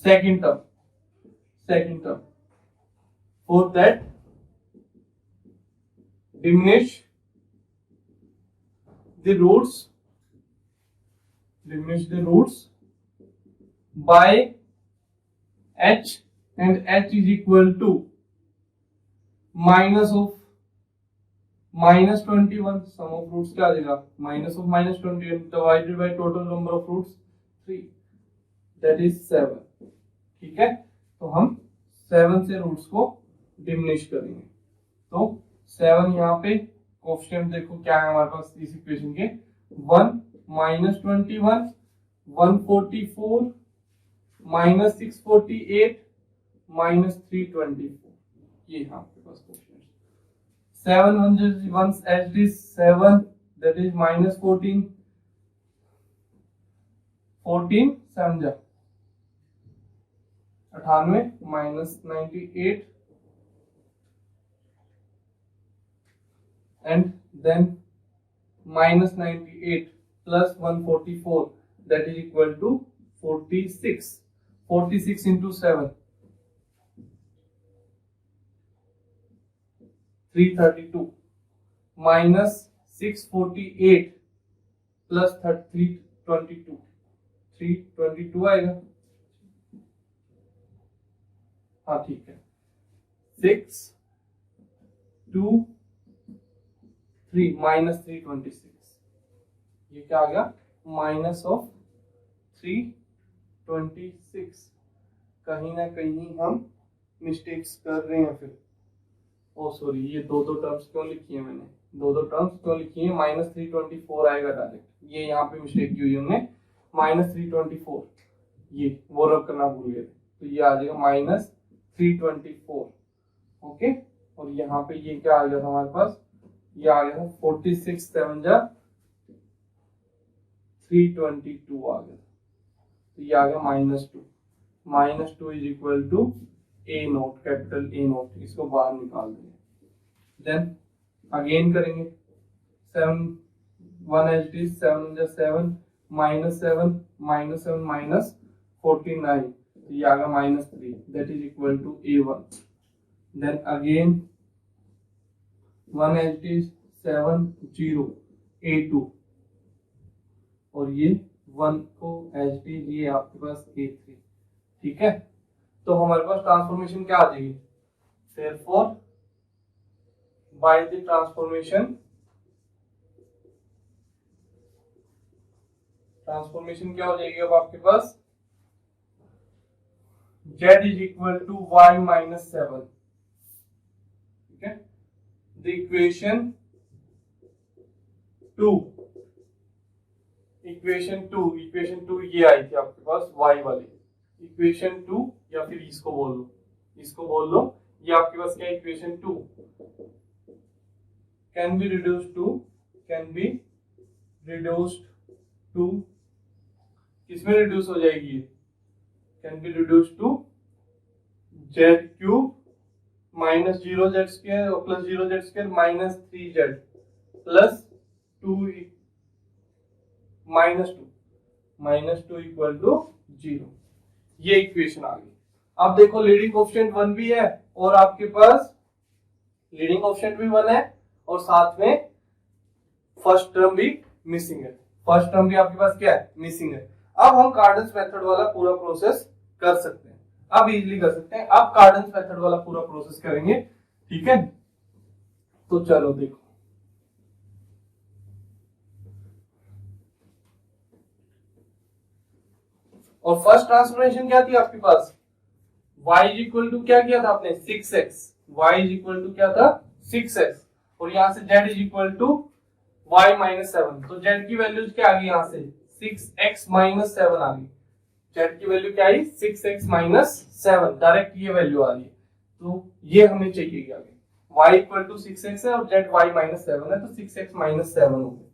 second term for that diminish the roots by h and h is equal to minus of -21, sum of roots क्या आ जाएगा minus of -21 divided by total number of roots 3, that is 7। ठीक है, तो हम 7 से roots को diminish करेंगे, तो 7 यहाँ पे कोएफिशिएंट देखो क्या है हमारे पास इस इक्वेशन के 1 -21 144 -648 -324, ये यहाँ पे पास coefficient 7 1 as is 7, that is -14 7 जा 98 -98 and then -98 plus 144, that is equal to 46 into 7 332 minus 648 plus 322 आएगा, हाँ ठीक है 6 2 3 minus 326, ये क्या आ गया माइनस ऑफ 326। कहीं ना कहीं हम मिस्टेक्स कर रहे हैं फिर, ओ सॉरी ये दो टर्म्स क्यों लिखी है मैंने, दो टर्म्स क्यों लिखी है, -324 आएगा डायरेक्ट, ये यहाँ पे मिस्टेक की हुई हमने, -324 ये वो रब करना भूल गए, तो ये आ जाएगा -324। ओके, और यहाँ पे ये क्या आ गया था हमारे पास, ये आ गया था 46 7 जा 322 आ गया, तो ये आ गया -2 is equal to a nought, capital a nought, इसको बाहर निकाल देंगे, देन अगेन करेंगे 7 1 एच डी 7 जा 7 -7 -49, तो ये आ गया -3, that is equal to A1, then again 1 h d 7 0 A2, और ये 1 को एच डी ये आपके पास A3। ठीक है, तो हमारे पास ट्रांसफॉर्मेशन क्या आ जाएगी, देयरफॉर बाय द ट्रांसफॉर्मेशन क्या हो जाएगी अब आपके पास, z is equal to y -7। ठीक है, द इक्वेशन 2 ये आई थी आपके पास y वाली इक्वेशन 2, या फिर इसको बोल लो ये आपके पास क्या equation 2 can be reduced to किसमें रिड्यूस हो जाएगी, can be reduce to z cube minus 0z square और plus 0z square minus 3z plus 2 minus two equal to 0। ये इक्वेशन आ गई। अब देखो लीडिंग कोएफिशिएंट 1 भी है और आपके पास लीडिंग कोएफिशिएंट भी 1 है और साथ में फर्स्ट टर्म भी मिसिंग है। फर्स्ट टर्म भी आपके पास क्या है, मिसिंग है। अब हम कार्डन्स मेथड वाला पूरा प्रोसेस कर सकते हैं, अब इजीली कर सकते हैं। अब कार्डन्स मेथड वाला पूरा प्रोसेस करेंगे, ठीक है। तो चलो देखो, और फर्स्ट ट्रांसफॉर्मेशन क्या थी आपके पास, y इज इक्वल टू क्या किया था आपने 6x, y is equal to क्या था 6x और यहां से z is equal to y minus 7। तो z की वैल्यूज क्या आ गई, यहां से 6x माइनस 7 आ गई। z की वैल्यू क्या आई 6x माइनस 7, डायरेक्ट ये वैल्यू आ रही है। तो ये हमें चाहिए क्या, y इक्वल टू 6x है और z y माइनस 7 है, तो 6x माइनस 7 हो गया।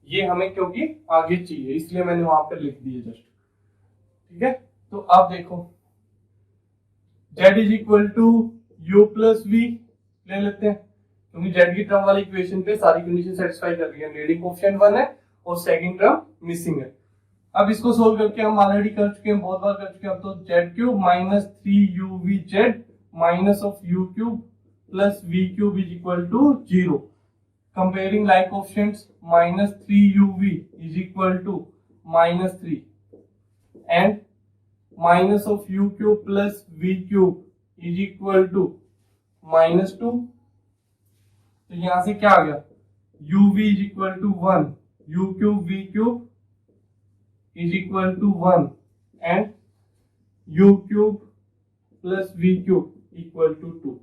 ये हमें क्योंकि आगे चाहिए इसलिए मैंने वहां पर लिख दिए जस्ट, ठीक है। तो अब देखो z is equal to u plus v ले लेते हैं, क्योंकि z की टर्म वाली इक्वेशन पे सारी कंडीशन सेटिस्फाई कर रही है। लीडिंग कोएफिशिएंट 1 है और सेकंड टर्म मिसिंग है। अब इसको सोल्व करके हम ऑलरेडी कर चुके हैं, बहुत बार कर चुके हैं। अब तो z cube minus 3uvz minus of u cube plus v cube is equal to 0। Comparing like coefficients, minus 3uv is equal to minus 3 and minus of u cube plus v cube is equal to minus 2। तो यहां से क्या आ गया, uv is equal to 1, u cube v cube is equal to 1 and u cube plus v cube equal to 2।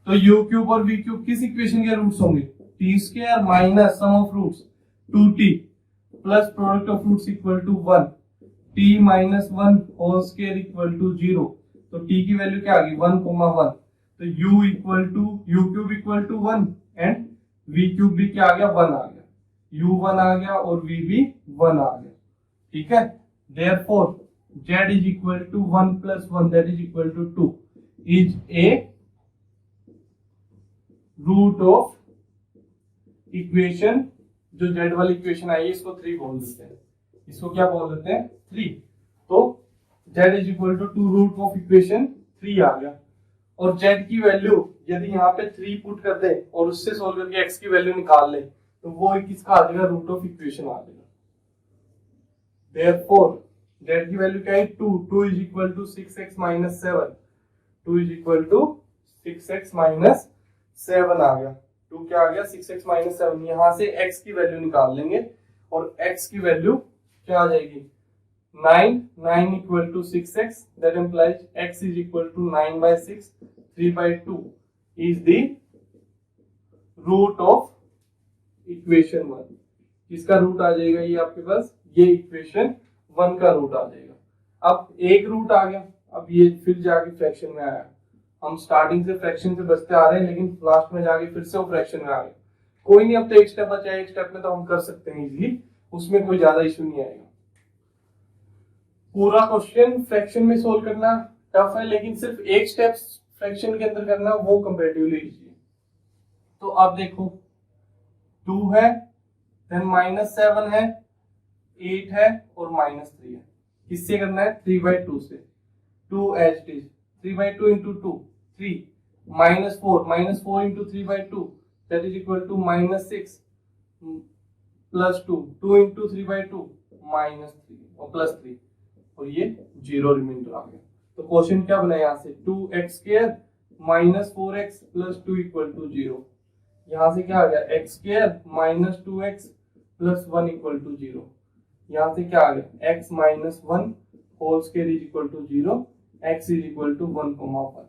तो u cube और v cube किस equation के रूट्स होंगे, t square minus sum of roots 2t plus product of roots equal to 1, t minus 1 whole square equal to 0। तो t की value क्या आ गई 1,1। तो u equal to u cube equal to 1 and v cube भी क्या आ गया 1 आ गया, u 1 आ गया और v भी 1 आ गया, ठीक है। Therefore z is equal to 1 plus 1 that is equal to 2 is a root of equation, जो z वाली इक्वेशन आई है इसको 3 बोल देते हैं, इसको क्या बोल देते हैं 3। तो z is equal to 2 root of equation 3 आ गया। और z की वैल्यू यदि यहाँ पे 3 पुट कर दे और उससे सोल्व करके x की वैल्यू निकाल ले तो वो किसका आ जाएगा, रूट ऑफ इक्वेशन आ जाएगा। देयरफॉर z की वैल्यू क्या है 2 is equal to 6x minus 7, 2 is equal to 6x minus 7 आ गया। 2 क्या आ गया 6x माइनस 7। यहां से x की वैल्यू निकाल लेंगे और x की वैल्यू क्या आ जाएगी 9 equal to 6x, that implies x is equal to 9/6, 3/2 is the root of equation 1। किसका रूट आ जाएगा ये आपके पास, ये इक्वेशन 1 का रूट आ जाएगा। अब एक रूट आ गया, अब ये फिर जाके फ्रैक्शन में आया। हम स्टार्टिंग से फ्रैक्शन से बचते आ रहे हैं लेकिन लास्ट में जाके फिर से वो फ्रैक्शन में आ गए। कोई नहीं, अब तो एक स्टेप बचा है, एक स्टेप में तो हम कर सकते हैं इजीली, उसमें कोई ज्यादा इशू नहीं आएगा। पूरा क्वेश्चन फ्रैक्शन में सोल्व करना टफ है, लेकिन सिर्फ एक स्टेप फ्रैक्शन के अंदर करना वो कंपैरेटिवली इजी है। तो अब देखो 2 है, देन माइनस 7 है, 8 है और माइनस 3 है। किससे करना है 3/2 से। 2 as it is 3/2 into 2 3 minus 4 into 3/2 that is equal to minus 6 plus 2 into 3/2 minus 3 और प्लस 3 और ये 0 रिमाइंडर आ गया। तो क्वेश्चन क्या बना यहाँ से 2x square minus 4x plus 2 equal to 0। यहाँ से क्या आ गया x square minus 2x plus 1 equal to 0। यहाँ से क्या आ गया x minus 1 whole square is equal to 0, x is equal to 1,1।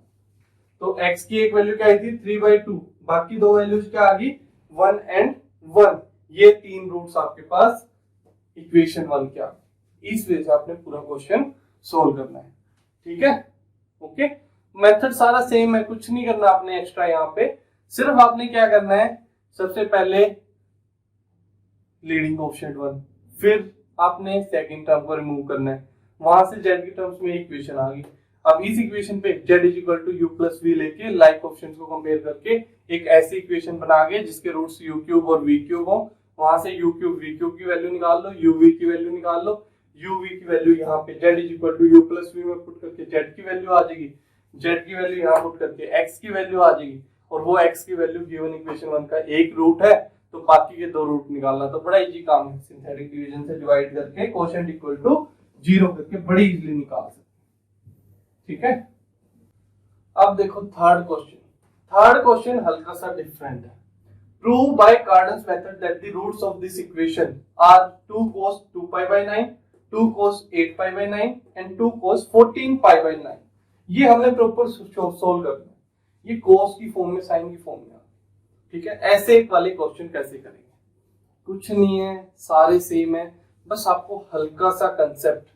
तो x की एक वैल्यू क्या आई थी 3/2, बाकी दो वैल्यूज क्या आ गई 1 एंड 1। ये 3 रूट्स आपके पास इक्वेशन 1 के आ गए। इस वजह से आपने पूरा क्वेश्चन सोल्व करना है, ठीक है। ओके, मेथड सारा सेम है, कुछ नहीं करना आपने एक्स्ट्रा। यहाँ पे सिर्फ आपने क्या करना है, सबसे पहले लीडिंग कोएफिशिएंट 1, फिर आपने सेकंड टर्म को रिमूव करना है, वहां से जेड की टर्म्स में इक्वेशन आ गई। अब इस इक्वेशन पे z is equal to u plus v लेके लाइक ऑप्शंस को कंपेयर करके एक ऐसी इक्वेशन बना के जिसके रूट्स यू क्यूब और वी क्यूब हो, वहां से यू क्यूब वी क्यूब की वैल्यू निकाल लो, यू वी की वैल्यू निकाल लो, यू वी की वैल्यू यहाँ पे z is equal to u plus v में पुट करके जेड की वैल्यू आ जाएगी, जेड की वैल्यू यहाँ पुट करके एक्स की वैल्यू आ जाएगी, और वो एक्स की वैल्यू गिवन इक्वेशन 1 का एक रूट है तो बाकी के 2 रूट निकालना। तो बड़ा इजी काम है, सिंथेटिक डिवीजन से डिवाइड करके कोशेंट इक्वल टू 0 करके बड़ी इजीली निकाल सकते, ठीक है। अब देखो थर्ड क्वेश्चन, थर्ड क्वेश्चन हल्का सा डिफरेंट है। Prove by Cardan's method that the roots of this equation are 2 cos 2 pi by 9, 2 cos 8 pi by 9 and 2 cos 14 pi by 9। ये हमने प्रॉपर सोल्व करना है, ये cos की फॉर्म में साइन की फॉर्म में, ठीक है। ऐसे वाले क्वेश्चन कैसे करेंगे, कुछ नहीं है, सारे सेम है, बस आपको हल्का सा कंसेप्ट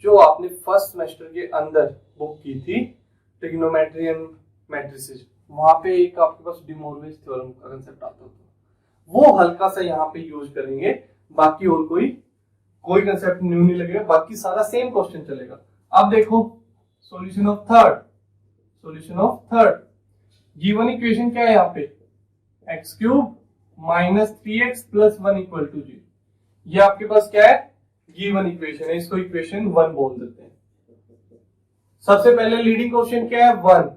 जो आपने फर्स्ट सेमेस्टर के अंदर बुक की थी ट्रिग्नोमेट्री एंड मैट्रिसेस, वहां पे एक आपके पास डी मोरविज थ्योरम का कंसेप्ट आता था, वो हल्का सा यहाँ पे यूज करेंगे। बाकी और कोई कंसेप्ट न्यू नहीं लगेगा, बाकी सारा सेम क्वेश्चन चलेगा। अब देखो solution of third, given equation क्या है यहाँ पे, x cube minus 3x plus 1 equal to 0। ये आपके पास क्या है, गिवन इक्वेशन है, इसको इक्वेशन 1 बोल देते हैं। सबसे पहले लीडिंग क्वेश्चन क्या है 1,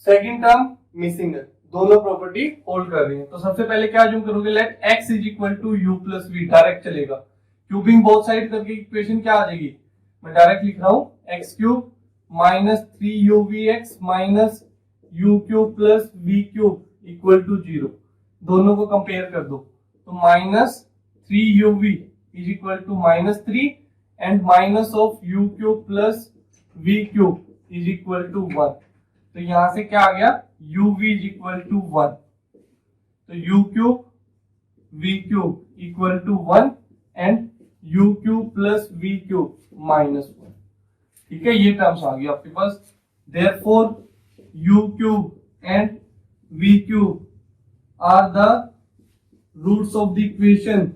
सेकंड टर्म मिसिंग है, दोनों प्रॉपर्टी होल्ड कर रही है। तो सबसे पहले क्या अज्यूम करोगे, let x is equal to u plus v, direct चलेगा, क्यूबिंग बोथ साइड करके इक्वेशन क्या आ जाएगी, मैं डायरेक्ट लिख रहा हूं x cube minus 3uv(x) minus u cube plus we cube equal to 0। दोनों को कंपेयर कर दो, तो minus 3uv is equal to minus 3 and minus of you cube plus we cube is equal to 1। तो यहां से क्या आ गया, uv इज इक्वल टू 1, तो u cube we cube equal to 1 and u cube plus we cube minus 1, ठीक है। ये टर्म्स आ गई आपके पास, therefore u cube and v cube are the roots of the equation,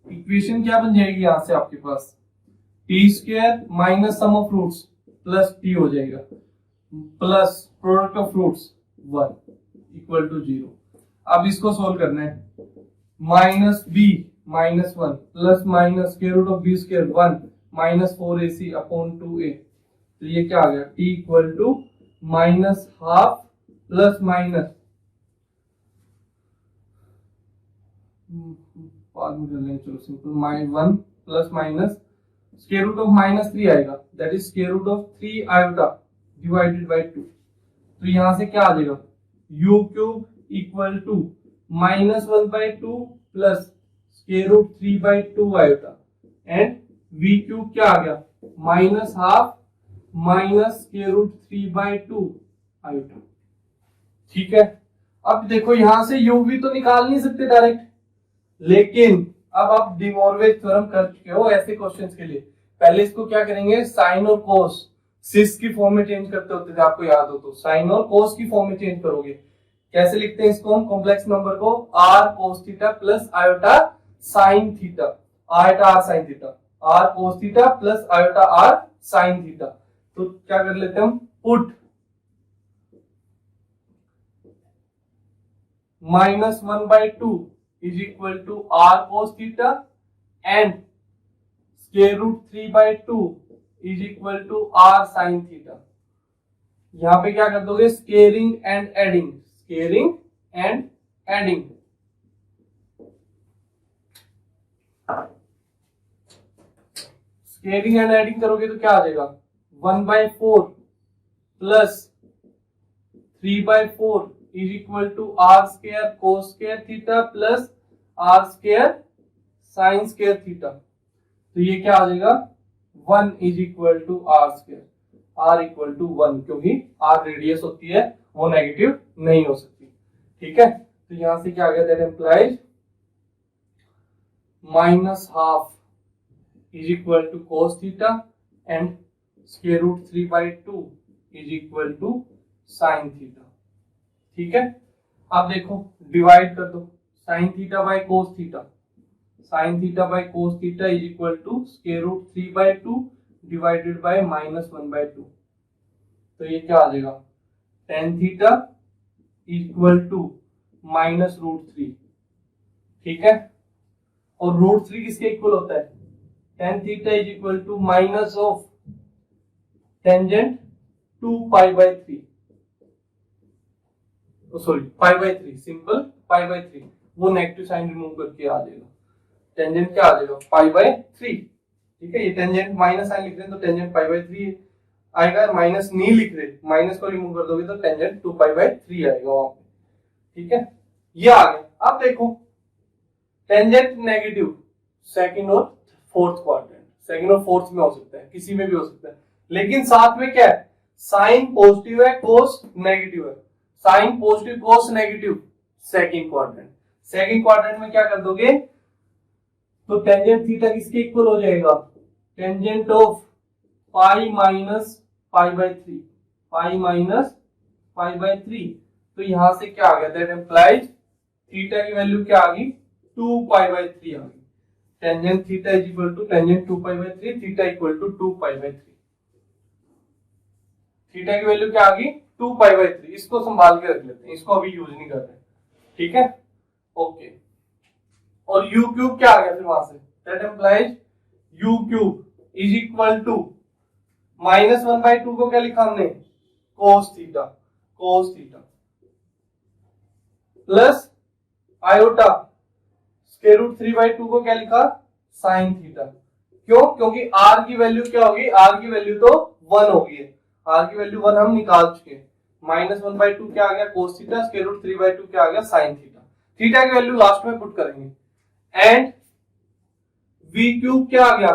equation क्या बन जाएगी यहां से आपके पास, T square minus sum of roots plus t हो जाएगा, plus product of roots 1 equal to 0। अब इसको सोल्व करना है, minus b minus 1 plus minus square root of b square 1 minus 4ac upon 2a। तो ये क्या आ गया, t equal to minus half plus minus, बाद में कर लेंगे, चलो simple, 1 plus minus square root of minus 3 आएगा, that is square root of 3 iota divided by 2। तो यहां से क्या आ जाएगा, u cube equal to minus 1/2 plus square root 3/2 iota and v cube क्या आ गया, minus half minus square root 3/2 iota, ठीक है। अब देखो यहां से यू वी तो निकाल नहीं सकते डायरेक्ट, लेकिन अब आप डी मोरविज थ्योरम कर चुके हो ऐसे क्वेश्चंस के लिए। पहले इसको क्या करेंगे, साइन और कोस सिस की फॉर्म में चेंज करते होते थे, आपको याद हो तो साइन और कोस की फॉर्म में चेंज करोगे। कैसे लिखते हैं इसको हम, कॉम्प्लेक्स नंबर को r cos theta plus iota sine theta, iota r sine theta, r cos theta plus iota r sine theta. तो क्या कर लेते हैं हम, put minus 1/2 is equal to r cos theta and square root 3/2 is equal to r sine theta. यहां पे क्या कर दोगे, squaring and adding, squaring and adding, squaring and adding करोगे तो क्या आ जाएगा, 1/4 plus 3/4 is equal to r square cos square theta plus r square sine square theta. तो ये क्या आ जाएगा, 1 is equal to r square, r equal to 1, क्योंकि आर रेडियस होती है वो नेगेटिव नहीं हो सकती, ठीक है। तो यहां से क्या आ गया, that implies minus half is equal to cos theta and square root 3/2 is equal to sine theta, ठीक है। अब देखो डिवाइड कर दो, sine theta by cos theta, sine theta by cos theta is equal to square root 3/2 divided by -1/2। तो ये क्या आ जाएगा, टेन थीटा इक्वल टू -√3। ठीक है, और √3 किसके इक्वल होता है, tan theta is equal to minus of tangent 2π/3, sorry π/3, simple π/3, वो नेगेटिव साइन रिमूव करके आ जाएगा, टेंजेंट क्या आ जाएगा π/3। ठीक है, ये टेंजेंट माइनस साइन लिख रहे हैं तो टेंजेंट π/3 आएगा, माइनस नहीं लिख रहे, माइनस को रिमूव कर दोगे तो टेंजेंट 2π/3 आएगा वहां पे। ठीक है, ये आ गया। अब देखो टेंजेंट नेगेटिव सेकंड और फोर्थ क्वाड्रेंट, सेकंड और फोर्थ में हो सकता है, किसी में भी हो सकता है, लेकिन साथ में क्या है, साइन पॉजिटिव है, कोस नेगेटिव है, sine positive cos negative second quadrant. Second quadrant में क्या कर दोगे, तो टेंजेंट थीटा किसके इक्वल हो जाएगा, tangent of pi minus π/3, pi minus π/3। तो यहां से क्या आ गया, दैट इंप्लाइज थीटा की वैल्यू क्या आ गई, 2π/3 आ गई। Tangent theta is equal to tangent 2π/3, theta equal to 2π/3। Theta की वैल्यू क्या आ गई, 2π/3। इसको संभाल के रख लेते हैं, इसको अभी यूज नहीं कर रहे। ठीक है, ओके। और u क्यूब क्या आ गया फिर वहां से, that implies u cube is equal to -1/2 को क्या लिखा हमने, cos theta, cos theta plus iota square root 3/2 को क्या लिखा, साइन थीटा। क्यों, क्योंकि r की वैल्यू क्या होगी, r की वैल्यू तो 1 होगी, r की वैल्यू 1 हम निकाल चुके हैं, -1/2 क्या आ गया, कोस थीटा, स्क्वायर रूट 3/2 क्या आ गया, साइन थीटा। थीटा की वैल्यू लास्ट में पुट करेंगे, एंड v क्यूब क्या आ गया,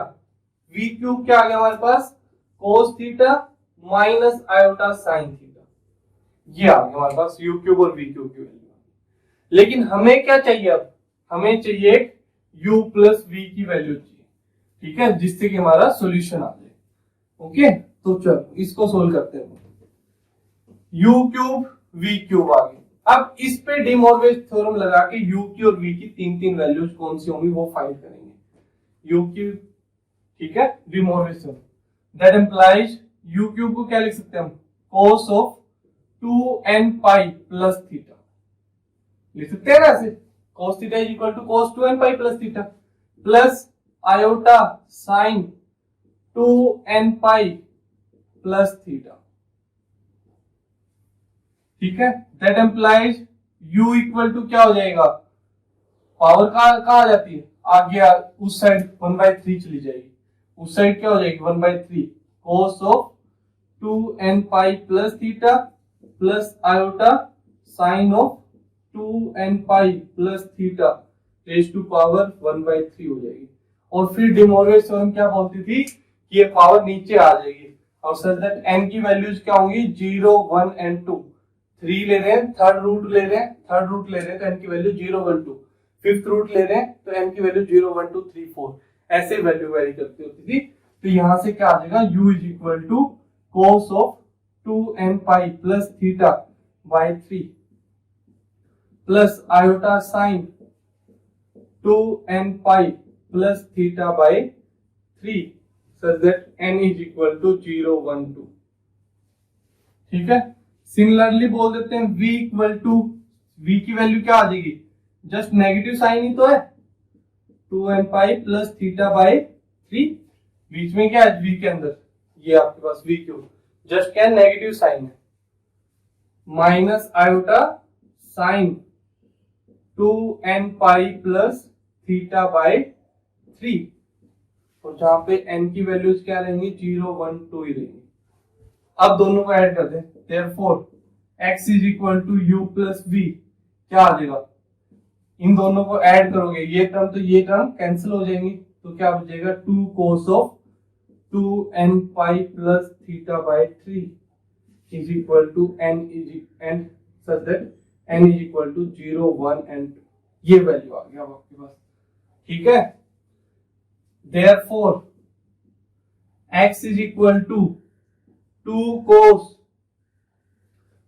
v क्यूब क्या आ गया हमारे पास, cos theta minus iota sine theta. ये आ गया हमारे पास u क्यूब और v क्यूब की वैल्यू। लेकिन हमें क्या चाहिए, अब हमें चाहिए u प्लस v की वैल्यू चाहिए। ठीक है, जिससे कि हमारा सॉल्यूशन आ जाए। ओके, तो चलो इसको सोल्व करते हैं। u क्यूब v क्यूब आ गया। अब इस पे डी मॉर्गन थ्योरम लगा के u की और v की तीन तीन वैल्यूज कौन सी होंगी वो फाइंड करेंगे। u क्यूब, ठीक है, De Morgan theorem, that implies u cube को क्या लिख सकते हैं हम, cos of 2n pi plus theta लिख सकते हैं ना ऐसे, cos theta is equal to cos 2n pi plus theta plus iota sine 2n pi plus theta. ठीक है, that implies u equal to क्या हो जाएगा, पावर कहां आ जाती है, आगे उस साइड 1/3 चली जाएगी, उस साइड क्या हो जाएगी 1/3 cos of 2n pi plus theta plus iota sine of 2n pi plus theta raise to power 1/3 हो जाएगी। और फिर डी मॉर्गन थ्योरम क्या बोलती थी कि ये पावर नीचे आ जाएगी, और सच दैट n की वैल्यूज क्या होंगी, 0, 1 एंड 2। 3 ले रहे हैं, थर्ड रूट ले रहे हैं, थर्ड रूट ले रहे हैं तो n की वैल्यू 0, 1, 2। फिफ्थ रूट ले रहे हैं तो n की वैल्यू 0, 1, 2, 3, 4 ऐसे वैल्यू वेरी करती होती थी। तो यहां से क्या आ जाएगा, u is equal to cos of 2n pi plus theta by 3 plus iota sine 2n pi plus theta by 3 such that n is equal to 0, 1, 2। ठीक है, सिमिलरली बोल देते हैं v इक्वल टू, v की वैल्यू क्या आ जाएगी, just negative sign ही तो है, 2n pi plus theta by 3, बीच में क्या है v के अंदर, ये आपके पास v क्यूब, जस्ट क्या नेगेटिव साइन है, minus iota sine 2n pi plus theta by 3, और जहां पे n की वैल्यूज क्या रहेंगी, 0, 1, 2 ही रहेंगी। अब दोनों को ऐड कर दें, therefore x is equal to u plus v क्या आ जाएगा, इन दोनों को ऐड करोगे, ये टर्म तो ये टर्म कैंसिल हो जाएंगी, तो क्या बचेगा 2 cos of 2n pi plus theta by 3 is equal to n such that n is equal to 0, 1 and 2। ये वैल्यू आ गया आपके पास। ठीक है, therefore x is equal to 2 cos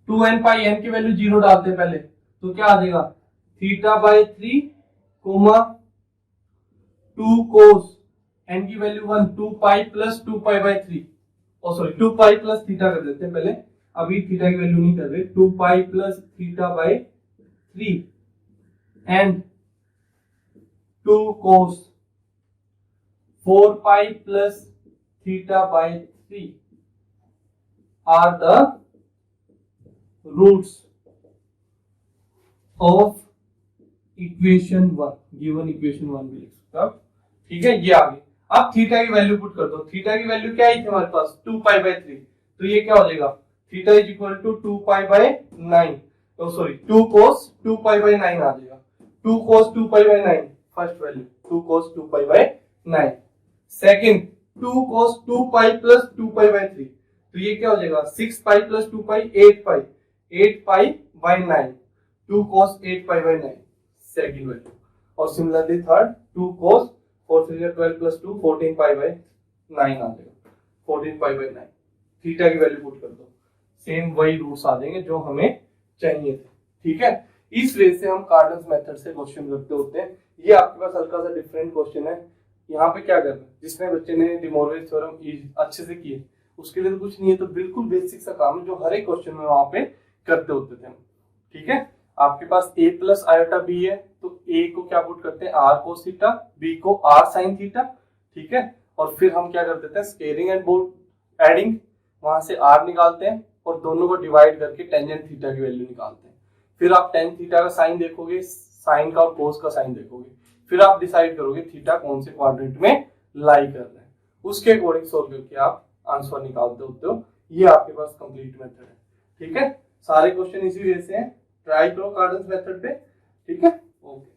2n pi, n की वैल्यू 0 डालते हैं पहले, तो क्या आ जाएगा theta by 3 comma 2 cos n की value 1 2 pi plus 2 pi by 3 oh sorry 2 pi plus theta कर देते हैं पहले, अभी थीटा की वैल्यू नहीं कर रहे, 2 pi plus theta by 3 and 2 cos 4 pi plus theta by 3 are the roots of equation 1, given equation 1 भी लिख सकते हो, ठीक है। ये आ गई। अब थीटा की वैल्यू पुट कर दो, थीटा की वैल्यू क्या आई थी हमारे पास 2 पाई बाय 3, तो ये क्या हो जाएगा theta is equal to 2 pi by 9, तो सॉरी 2 cos 2 पाई बाय 9 आ जाएगा, 2 cos 2 pi by 9 first value, 2 cos 2 pi by 9, second 2 cos 2 pi plus 2 pi by 3, तो ये क्या हो जाएगा 6 pi plus 2 pi 8 pi, 8 pi by 9, 2 cos 8 pi by 9 second value, और similarly third 2 cos 4 3 12 plus 2 14 pi by 9 आ जाएगा, 14 पाई by 9, theta की value put कर दो, सेम वही रूट्स आ जाएंगे जो हमें चाहिए थे, ठीक है। इस वे से हम कार्डन्स मेथड से क्वेश्चन करते होते हैं। ये आपके पास हल्का सा डिफरेंट क्वेश्चन है, यहाँ पे क्या करना है, जिसने बच्चे ने डी मोरविच थ्योरम अच्छे से किए उसके लिए तो कुछ नहीं है, तो बिल्कुल बेसिक सा काम है जो हर एक क्वेश्चन में वहां पे करते होते थे हम, ठीक है। आपके पास a प्लस आयोटा b है, तो a को क्या पुट करते हैं r कोस थीटा, b को r साइन थीटा, ठीक है, और फिर हम क्या कर देते हैं स्केलिंग एंड बोर्ड एडिंग, वहां से r निकालते हैं और दोनों को डिवाइड करके टेंजेंट थीटा की वैल्यू निकालते हैं, फिर आप टेन थीटा का साइन देखोगे, साइन का और कोस का साइन देखोगे, फिर आप डिसाइड करोगे थीटा कौन से क्वाड्रेंट में लाई कर रहे हैं, उसके अकॉर्डिंग सोल्व करके आप आंसर निकालते होते हो। ये आपके पास कंप्लीट मेथड है, ठीक है। सारे क्वेश्चन इसी वे से हैं, ट्राई करो कार्डन्स मेथड पे, ठीक है। ओके।